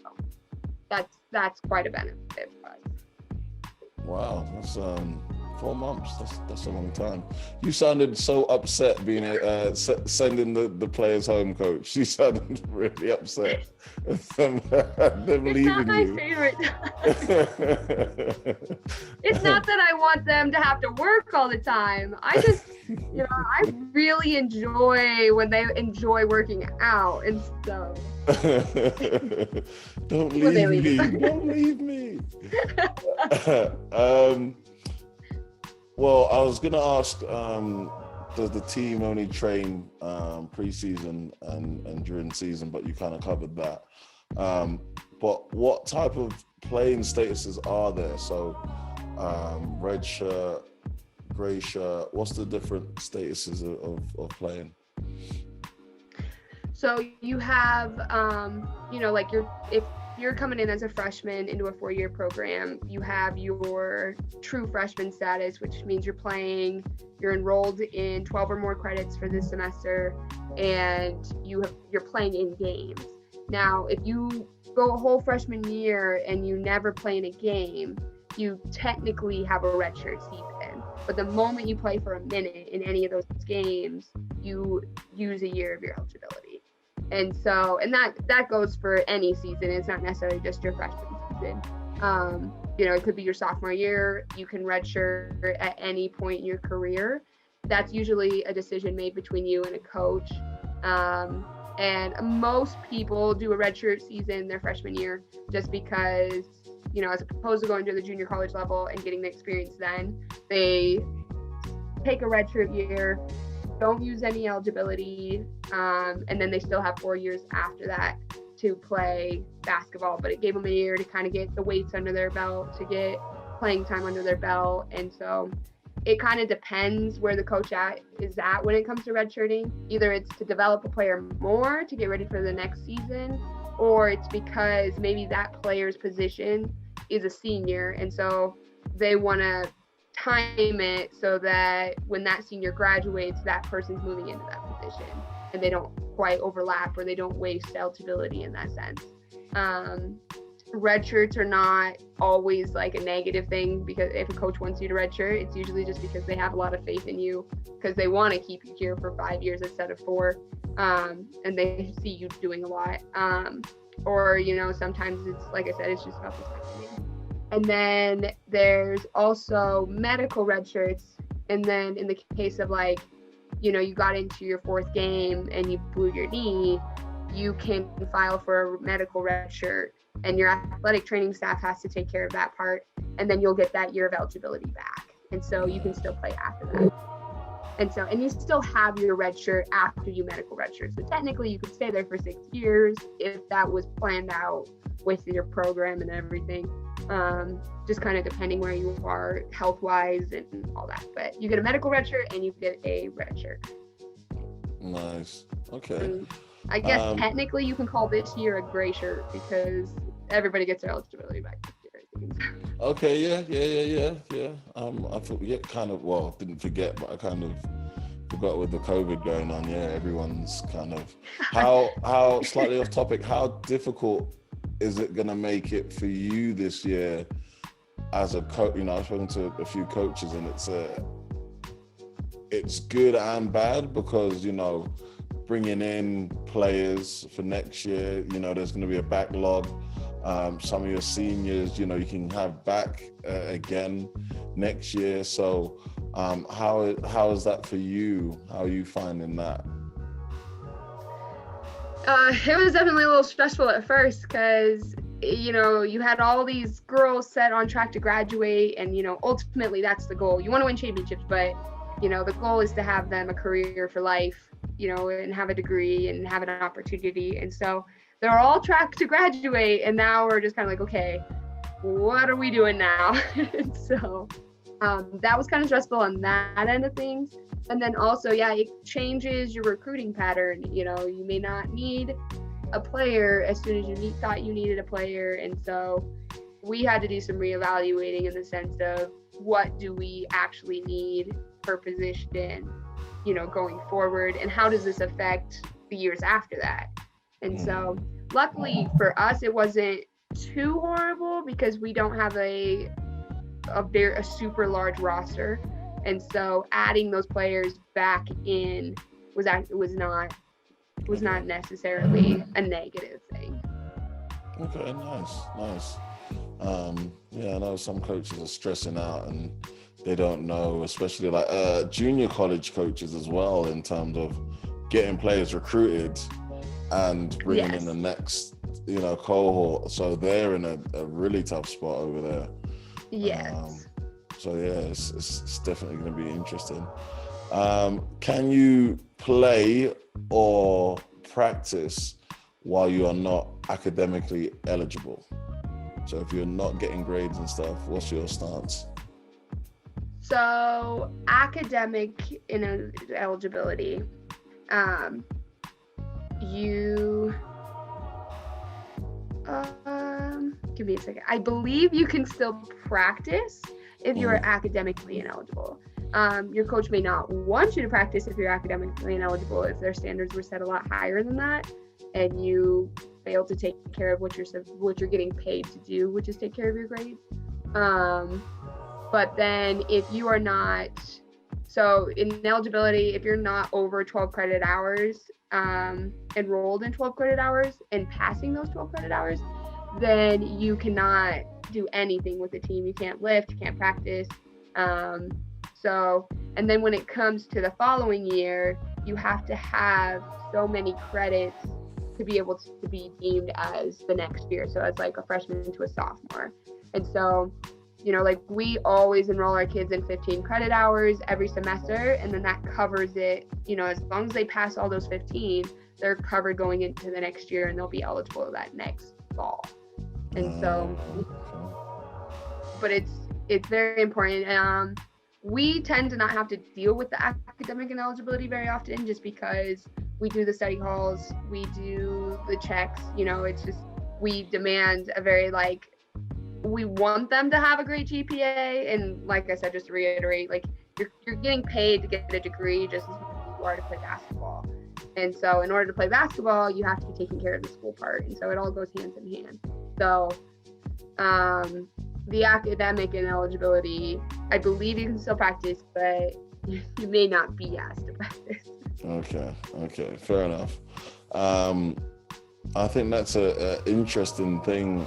So that's quite a benefit for us. Wow, that's 4 months. That's a long time. You sounded so upset being sending the players home, coach. You sounded really upset. Them It's not my favorite. It's not that I want them to have to work all the time. I just, I really enjoy when they enjoy working out and stuff. Don't leave me. Don't leave me. Well, I was going to ask, does the team only train pre-season and during season, but you kind of covered that. But what type of playing statuses are there? So red shirt, gray shirt, what's the different statuses of playing? So you have, if you're coming in as a freshman into a 4-year program, you have your true freshman status, which means you're enrolled in 12 or more credits for this semester, and you're playing in games. Now, if you go a whole freshman year and you never play in a game, you technically have a redshirt season. But the moment you play for a minute in any of those games, you use a year of your eligibility. And so, and that goes for any season. It's not necessarily just your freshman season. It could be your sophomore year. You can redshirt at any point in your career. That's usually a decision made between you and a coach. And most people do a redshirt season their freshman year just because, as opposed to going to the junior college level and getting the experience then, they take a redshirt year, don't use any eligibility, and then they still have 4 years after that to play basketball. But it gave them a year to kind of get the weights under their belt, to get playing time under their belt. And so it kind of depends where the coach is at when it comes to redshirting. Either it's to develop a player more to get ready for the next season, or it's because maybe that player's position is a senior, and so they want to time it so that when that senior graduates, that person's moving into that position and they don't quite overlap or they don't waste eligibility in that sense. Red shirts are not always like a negative thing, because if a coach wants you to red shirt, it's usually just because they have a lot of faith in you, because they want to keep you here for 5 years instead of 4, and they see you doing a lot. Or, you know, sometimes it's, like I said, it's just about the timing. And then there's also medical red shirts. And then in the case of, like, you know, you got into your 4th game and you blew your knee, you can file for a medical red shirt, and your athletic training staff has to take care of that part, and then you'll get that year of eligibility back. And so you can still play after that. And you still have your red shirt after you medical red shirt. So technically you could stay there for 6 years if that was planned out with your program and everything. Just kind of depending where you are health-wise and all that. But you get a medical red shirt and you get a red shirt. Nice. Okay. And I guess technically you can call this year a gray shirt, because everybody gets their eligibility back this year. Okay, yeah. I kind of, well, didn't forget, but I kind of forgot with the COVID going on. Yeah, everyone's kind of, how slightly off topic, how difficult is it going to make it for you this year as a coach? You know, I've spoken to a few coaches, and it's good and bad, because, you know, bringing in players for next year, you know, there's going to be a backlog. Some of your seniors, you know, you can have back again next year. So how is that for you? How are you finding that? It was definitely a little stressful at first, because, you know, you had all these girls set on track to graduate, and, you know, ultimately that's the goal. You want to win championships, but, you know, the goal is to have them a career for life, you know, and have a degree and have an opportunity. And so they're all tracked to graduate, and now we're just kind of like, okay, what are we doing now? And so that was kind of stressful on that end of things. And then also, yeah, it changes your recruiting pattern. You know, you may not need a player as soon as you thought you needed a player. And so we had to do some reevaluating in the sense of, what do we actually need per position, you know, going forward, and how does this affect the years after that? And so luckily for us, it wasn't too horrible, because we don't have a super large roster. And so adding those players back in was not necessarily a negative thing. Okay, nice. Yeah, I know some coaches are stressing out and they don't know, especially like junior college coaches as well, in terms of getting players recruited and bringing in the next, you know, cohort. So they're in a really tough spot over there. Yes. So yeah, it's definitely going to be interesting. Can you play or practice while you are not academically eligible? So if you're not getting grades and stuff, what's your stance? So academic eligibility, give me a second. I believe you can still practice if you are academically ineligible. Your coach may not want you to practice if you're academically ineligible, if their standards were set a lot higher than that, and you fail to take care of what you're getting paid to do, which is take care of your grades. But then if you are not, so in eligibility, if you're not over 12 credit hours, enrolled in 12 credit hours and passing those 12 credit hours, then you cannot do anything with the team. You can't lift, you can't practice. And then when it comes to the following year, you have to have so many credits to be able to be deemed as the next year. So as like a freshman to a sophomore. And so, you know, like we always enroll our kids in 15 credit hours every semester, and then that covers it. You know, as long as they pass all those 15, they're covered going into the next year, and they'll be eligible that next fall. And so, but it's very important. We tend to not have to deal with the academic ineligibility very often, just because we do the study halls, we do the checks, you know, it's just, we demand a very we want them to have a great GPA. And like I said, just to reiterate, like you're getting paid to get a degree just as much as you are to play basketball. And so in order to play basketball, you have to be taking care of the school part. And so it all goes hand in hand. So the academic and eligibility, I believe you can still practice, but you may not be asked to practice. Okay, fair enough. I think that's a interesting thing.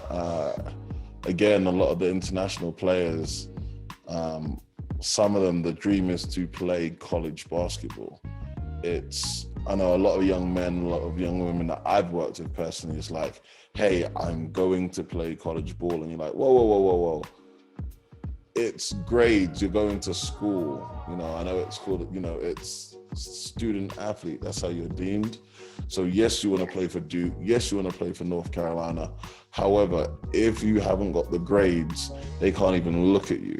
Again, a lot of the international players, some of them, the dream is to play college basketball. I know a lot of young men, a lot of young women that I've worked with personally, it's like, hey, I'm going to play college ball. And you're like, whoa. It's grades, you're going to school. I know it's called, it's student athlete. That's how you're deemed. So yes, you want to play for Duke. Yes, you want to play for North Carolina. However, if you haven't got the grades, they can't even look at you.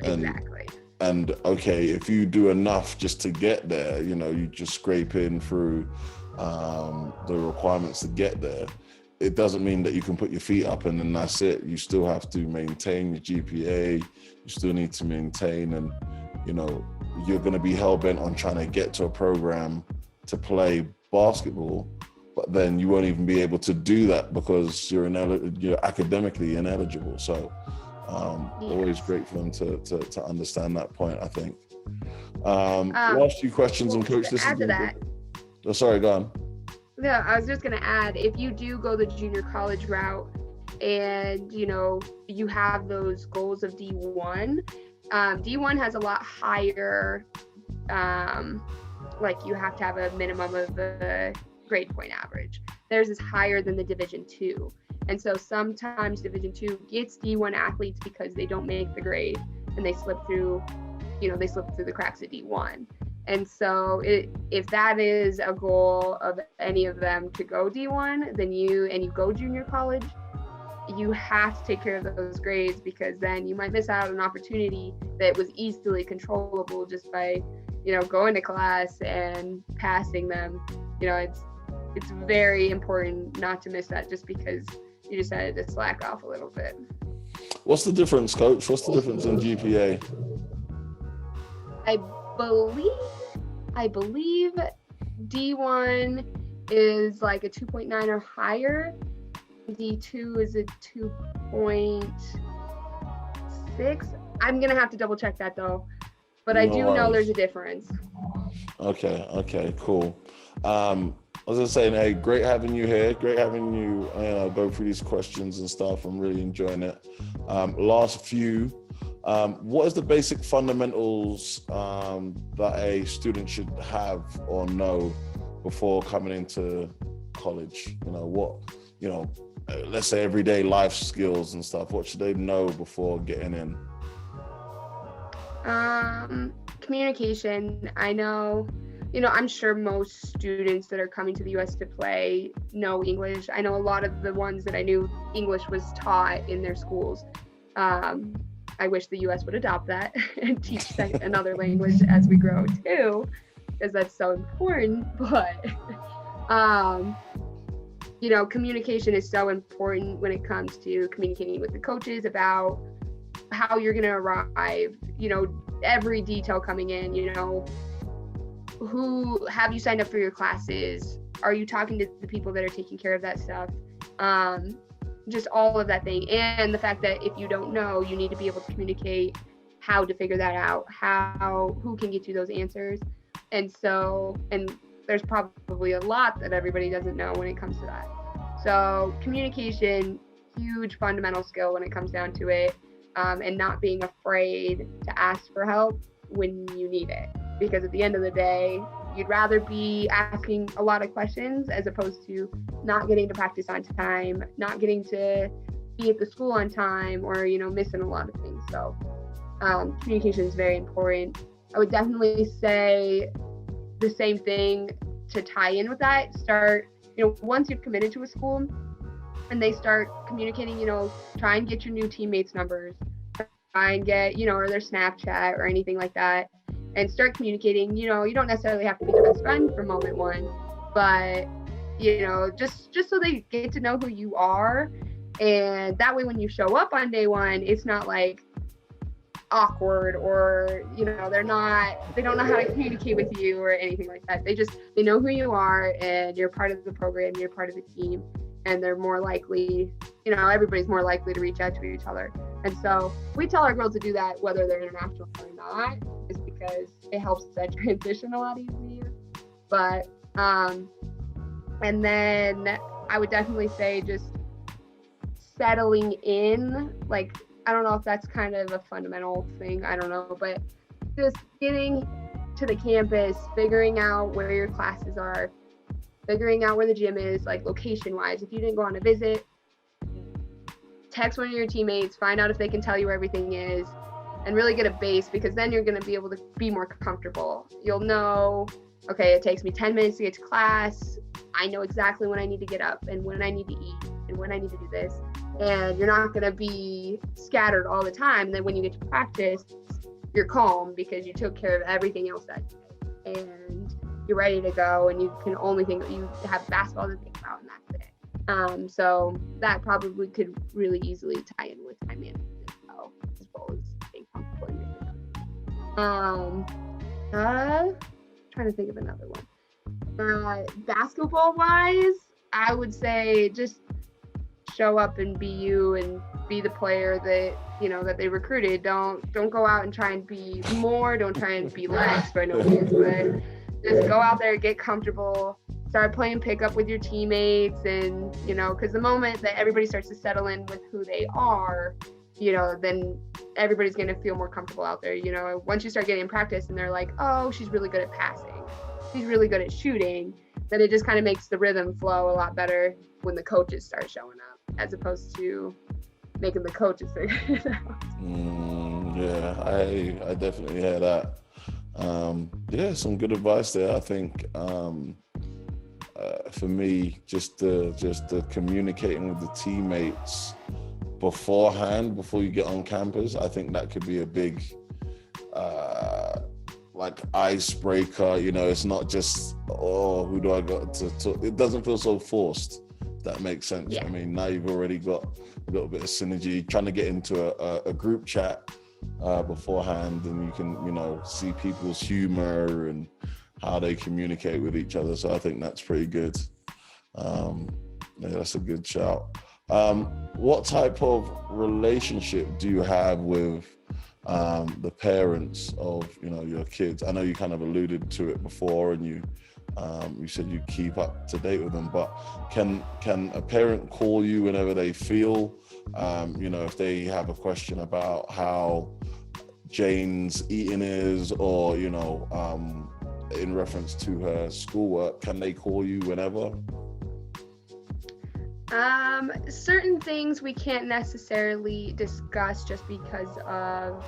Exactly. And okay, if you do enough just to get there, you just scrape in through the requirements to get there. It doesn't mean that you can put your feet up and then that's it. You still have to maintain your GPA. You still need to maintain, and you're going to be hell bent on trying to get to a program to play basketball, but then you won't even be able to do that because you're academically ineligible. So always great for them to understand that point, I think. Last few questions, and Coach, this is that. Oh, sorry, go on. No, I was just going to add, if you do go the junior college route and, you have those goals of D1, D1 has a lot higher, like you have to have a minimum of a grade point average. Theirs is higher than the Division II. And so sometimes Division II gets D1 athletes because they don't make the grade and they slip through the cracks at D1. And so if that is a goal of any of them to go D1, then you go junior college, you have to take care of those grades, because then you might miss out on an opportunity that was easily controllable just by, going to class and passing them. It's very important not to miss that just because you decided to slack off a little bit. What's the difference, Coach? What's the difference in GPA? I believe D1 is like a 2.9 or higher. D2 is a 2.6. I'm gonna have to double check that though, but I do know there's a difference. Okay, cool. I was just saying, hey, great having you here. Great having you go through these questions and stuff. I'm really enjoying it. Last few. What is the basic fundamentals that a student should have or know before coming into college? Let's say everyday life skills and stuff. What should they know before getting in? Communication. I know, I'm sure most students that are coming to the U.S. to play know English. I know a lot of the ones that I knew, English was taught in their schools. I wish the U.S. would adopt that and teach another language as we grow too, because that's so important. But, communication is so important when it comes to communicating with the coaches about how you're going to arrive, every detail coming in, who have you signed up for your classes? Are you talking to the people that are taking care of that stuff? Just all of that thing. And the fact that if you don't know, you need to be able to communicate how to figure that out, who can get you those answers. And there's probably a lot that everybody doesn't know when it comes to that. So communication, huge fundamental skill when it comes down to it, and not being afraid to ask for help when you need it. Because at the end of the day, you'd rather be asking a lot of questions as opposed to not getting to practice on time, not getting to be at the school on time, or, missing a lot of things. So communication is very important. I would definitely say the same thing to tie in with that. Start, once you've committed to a school and they start communicating, try and get your new teammates' numbers, try and get, or their Snapchat or anything like that. And start communicating. You don't necessarily have to be their best friend for moment one, but just so they get to know who you are And that way, when you show up on day one, it's not like awkward or, you know, they don't know how to communicate with you or anything like that. They know who you are and you're part of the program, you're part of the team, and they're more likely, you know, everybody's more likely to reach out to each other. And so we tell our girls to do that whether they're international or not, just because it helps that transition a lot easier. But and then I would definitely say just settling in, like, I don't know if that's kind of a fundamental thing, I don't know, but just getting to the campus, figuring out where your classes are, figuring out where the gym is, like location wise. If you didn't go on a visit, text one of your teammates, find out if they can tell you where everything is, and really get a base, because then you're going to be able to be more comfortable. You'll know, okay, it takes me 10 minutes to get to class. I know exactly when I need to get up and when I need to eat and when I need to do this. And you're not going to be scattered all the time. And then when you get to practice, you're calm because you took care of everything else that day. And you're ready to go, and you can only think, you have basketball to think about, and that's it. So that probably could really easily tie in with time management as well as being comfortable in your trying to think of another one. Basketball wise, I would say just show up and be you and be the player that, you know, that they recruited. Don't go out and try and be more, don't try and be less by no means, but just go out there, get comfortable, start playing pickup with your teammates. And, you know, because the moment that everybody starts to settle in with who they are, you know, then everybody's going to feel more comfortable out there. You know, once you start getting in practice and they're like, oh, she's really good at passing, she's really good at shooting, then it just kind of makes the rhythm flow a lot better when the coaches start showing up, as opposed to making the coaches figure it out. Yeah, I definitely hear that. Yeah, some good advice there. I think for me, just the communicating with the teammates beforehand, before you get on campus, I think that could be a big like icebreaker. You know, it's not just, oh, who do I got to talk? It doesn't feel so forced. If that makes sense. Yeah. I mean, now you've already got a little bit of synergy, trying to get into a group chat beforehand, and you can, you know, see people's humor and how they communicate with each other. So I think that's pretty good. Yeah, that's a good shout. What type of relationship do you have with the parents of, you know, your kids? I know you kind of alluded to it before, and you said you keep up to date with them, but can a parent call you whenever they feel, you know, if they have a question about how Jane's eating is, or, you know, in reference to her schoolwork, can they call you whenever? Certain things we can't necessarily discuss just because of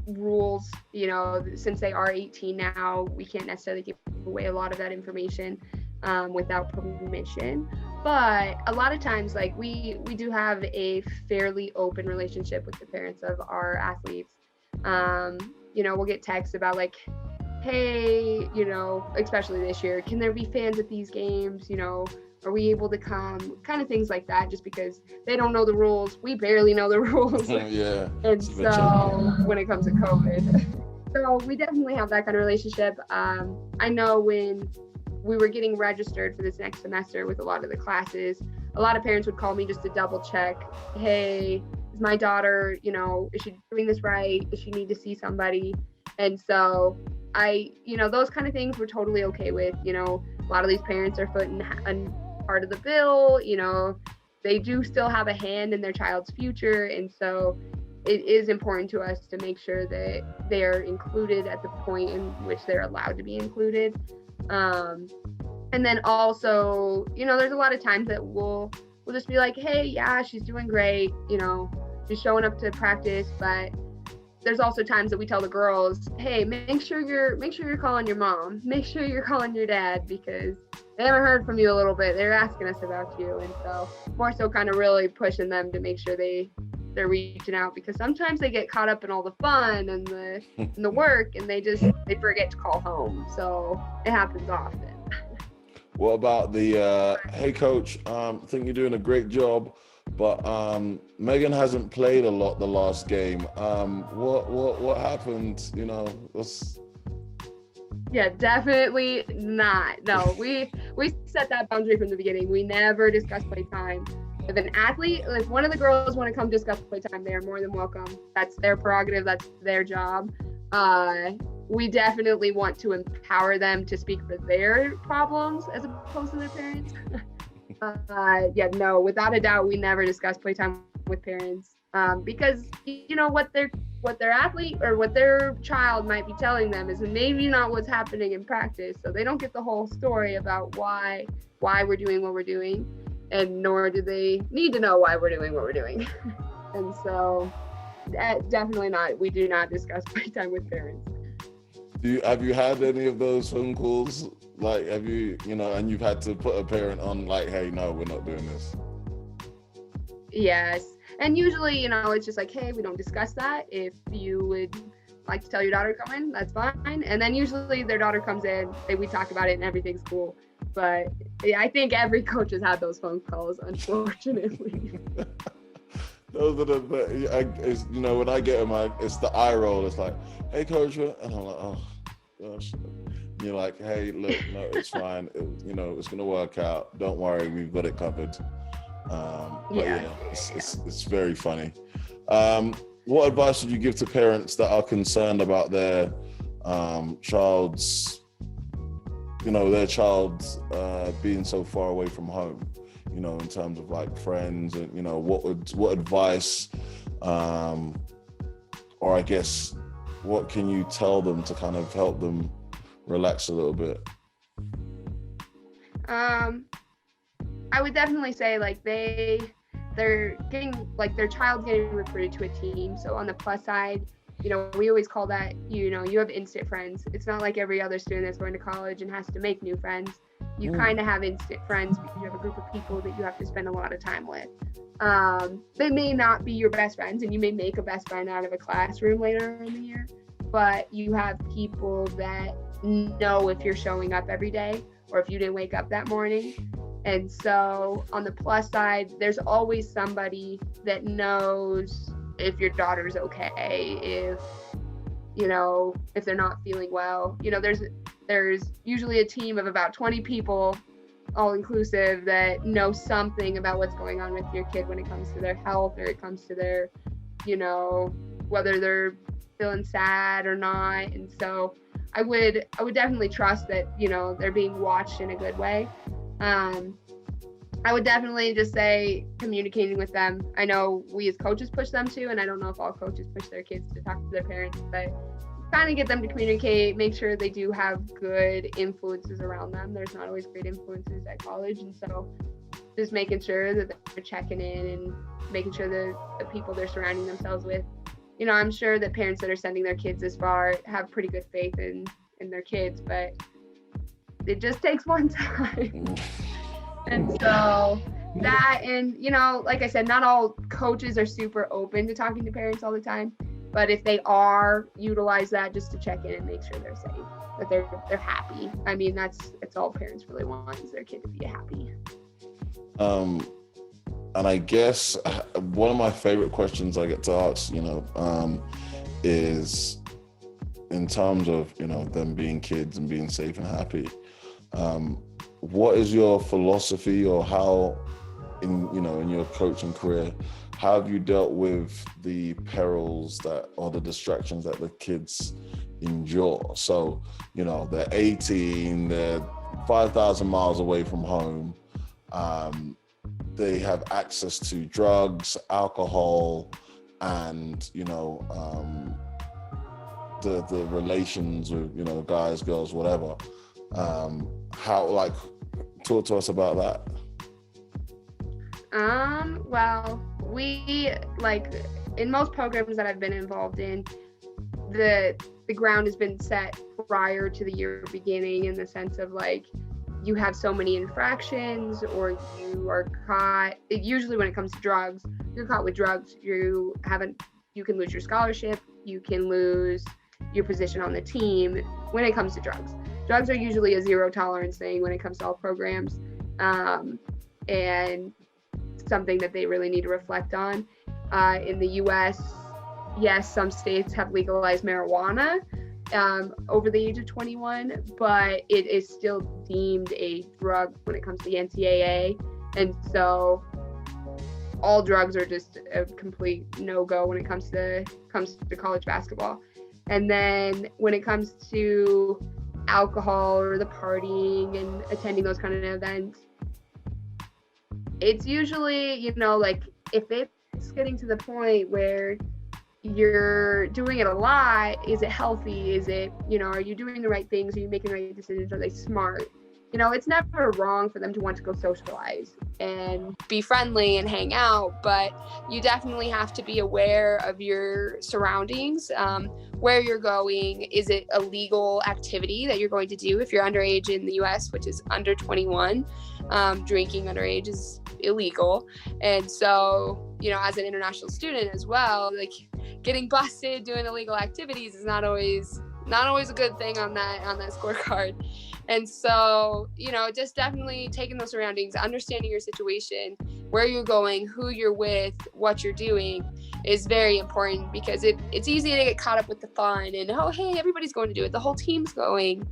rules. You know, since they are 18 now, we can't necessarily give away a lot of that information without permission. But a lot of times, like, we do have a fairly open relationship with the parents of our athletes. You know, we'll get texts about like, hey, you know, especially this year, can there be fans at these games? You know, are we able to come? Kind of things like that, just because they don't know the rules. We barely know the rules. Yeah. And so when it comes to COVID. So we definitely have that kind of relationship. I know when we were getting registered for this next semester with a lot of the classes, a lot of parents would call me just to double check, hey, is my daughter, you know, is she doing this right? Does she need to see somebody? And so you know, those kind of things we're totally okay with. You know, a lot of these parents are footing part of the bill. You know, they do still have a hand in their child's future. And so it is important to us to make sure that they're included at the point in which they're allowed to be included. And then also, you know, there's a lot of times that we'll just be like, hey, yeah, she's doing great. You know, she's showing up to practice, but there's also times that we tell the girls, hey, make sure you're calling your mom, make sure you're calling your dad, because they haven't heard from you a little bit. They're asking us about you. And so more so kind of really pushing them to make sure they're reaching out, because sometimes they get caught up in all the fun and the work, and they forget to call home. So it happens often. What about the hey coach, I think you're doing a great job, but Megan hasn't played a lot the last game. What happened? You know, Yeah, definitely not. No, we set that boundary from the beginning. We never discuss playtime. If an athlete, if one of the girls want to come discuss playtime, they are more than welcome. That's their prerogative. That's their job. We definitely want to empower them to speak for their problems as opposed to their parents. Yeah, no, without a doubt, we never discuss playtime with parents because you know what their athlete or what their child might be telling them is maybe not what's happening in practice. So they don't get the whole story about why we're doing what we're doing, and nor do they need to know why we're doing what we're doing. And so definitely not. We do not discuss playtime with parents. Have you had any of those phone calls? Like, have you, and you've had to put a parent on like, hey, no, we're not doing this? Yes. And usually, it's just like, hey, we don't discuss that. If you would like to tell your daughter to come in, that's fine. And then usually their daughter comes in, we talk about it and everything's cool. But yeah, I think every coach has had those phone calls, unfortunately. Those are when I get them, it's the eye roll. It's like, hey, coach, and I'm like, oh, gosh. And you're like, hey, look, no, it's fine. It's going to work out. Don't worry, we've got it covered. But yeah, it's very funny. What advice would you give to parents that are concerned about their child's being so far away from home? In terms of like friends, and what advice, or I guess, what can you tell them to kind of help them relax a little bit? I would definitely say like they're getting like their child's getting recruited to a team. So on the plus side, we always call that, you have instant friends. It's not like every other student that's going to college and has to make new friends. You kind of have instant friends because you have a group of people that you have to spend a lot of time with. They may not be your best friends, and you may make a best friend out of a classroom later in the year, but you have people that know if you're showing up every day or if you didn't wake up that morning. And so on the plus side, there's always somebody that knows if your daughter's okay, if they're not feeling well. There's usually a team of about 20 people, all inclusive, that know something about what's going on with your kid when it comes to their health, or it comes to their, whether they're feeling sad or not. And so I would definitely trust that, they're being watched in a good way. I would definitely just say communicating with them. I know we as coaches push them to, and I don't know if all coaches push their kids to talk to their parents, but kind of get them to communicate, make sure they do have good influences around them. There's not always great influences at college. And so just making sure that they're checking in and making sure that the people they're surrounding themselves with, I'm sure that parents that are sending their kids this far have pretty good faith in their kids, but it just takes one time. And so that, and like I said, not all coaches are super open to talking to parents all the time, but if they are, utilize that just to check in and make sure they're safe, that they're happy. I mean, that's all parents really want, is their kid to be happy. And I guess one of my favorite questions I get to ask, is in terms of, them being kids and being safe and happy. What is your philosophy, or how in your coaching career, how have you dealt with the perils or the distractions that the kids endure? So, they're 18, they're 5,000 miles away from home. They have access to drugs, alcohol, and, the relations with, guys, girls, whatever. Talk to us about that. Well, we, in most programs that I've been involved in, the ground has been set prior to the year beginning, in the sense of you have so many infractions, or you are caught. Usually when it comes to drugs, you're caught with drugs, you can lose your scholarship, you can lose your position on the team when it comes to drugs drugs are usually a zero tolerance thing when it comes to all programs, and something that they really need to reflect on. In the US, yes, some states have legalized marijuana over the age of 21, but it is still deemed a drug when it comes to the NCAA. And so all drugs are just a complete no-go when it comes to college basketball. And then when it comes to alcohol or the partying and attending those kind of events, it's usually, you know, like if it's getting to the point where you're doing it a lot, is it healthy? Is it, you know, are you doing the right things? Are you making the right decisions? Are they smart? You know, it's never wrong for them to want to go socialize and be friendly and hang out, but you definitely have to be aware of your surroundings, where you're going. Is it a legal activity that you're going to do? If you're underage in the US, which is under 21, drinking underage is illegal. And so, you know, as an international student as well, like getting busted doing illegal activities is not always a good thing on that scorecard. And so, you know, just definitely taking those surroundings, understanding your situation, where you're going, who you're with, what you're doing is very important, because it's easy to get caught up with the fun and, oh, hey, everybody's going to do it, the whole team's going.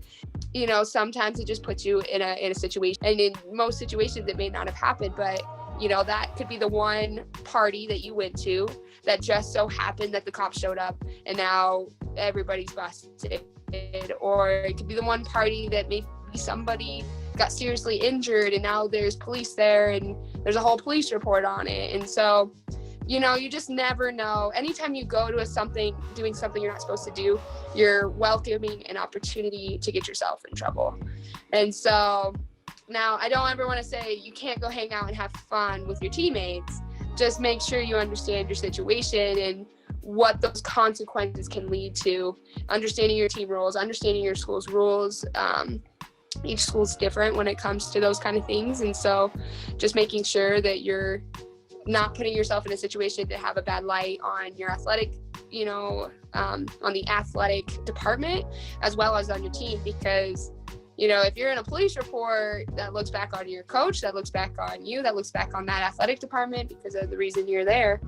You know, sometimes it just puts you in a situation, and in most situations it may not have happened, but you know, that could be the one party that you went to that just so happened that the cops showed up and now everybody's busted. Or it could be the one party that maybe somebody got seriously injured and now there's police there and there's a whole police report on it. And so, you know, you just never know. Anytime you go to doing something you're not supposed to do, you're welcoming an opportunity to get yourself in trouble. And so now, I don't ever want to say you can't go hang out and have fun with your teammates. Just make sure you understand your situation and what those consequences can lead to. Understanding your team rules, understanding your school's rules. Each school's different when it comes to those kind of things. And so just making sure that you're not putting yourself in a situation to have a bad light on your athletic, you know, on the athletic department, as well as on your team, because you know, if you're in a police report, that looks back on your coach, that looks back on you, that looks back on that athletic department because of the reason you're there.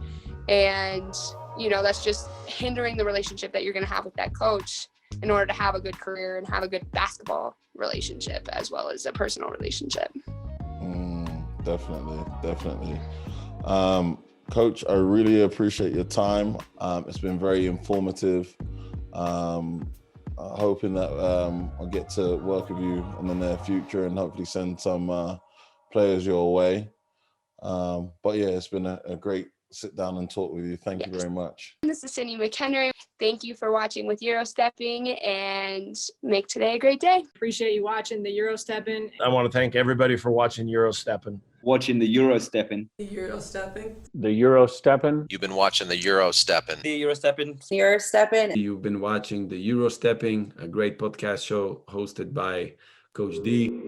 And, you know, that's just hindering the relationship that you're going to have with that coach in order to have a good career and have a good basketball relationship as well as a personal relationship. Definitely. Coach, I really appreciate your time. It's been very informative. Hoping that I'll get to work with you in the near future and hopefully send some players your way. But yeah, it's been a great sit down and talk with you. Thank you very much. This is Cydney McHenry. Thank you for watching with EuroStepping, and make today a great day. Appreciate you watching the EuroStepping. I want to thank everybody for watching EuroStepping. Watching the EuroStepping. The EuroStepping. The EuroStepping. You've been watching the EuroStepping. The EuroStepping. EuroStepping. You've been watching the EuroStepping, a great podcast show hosted by Coach D.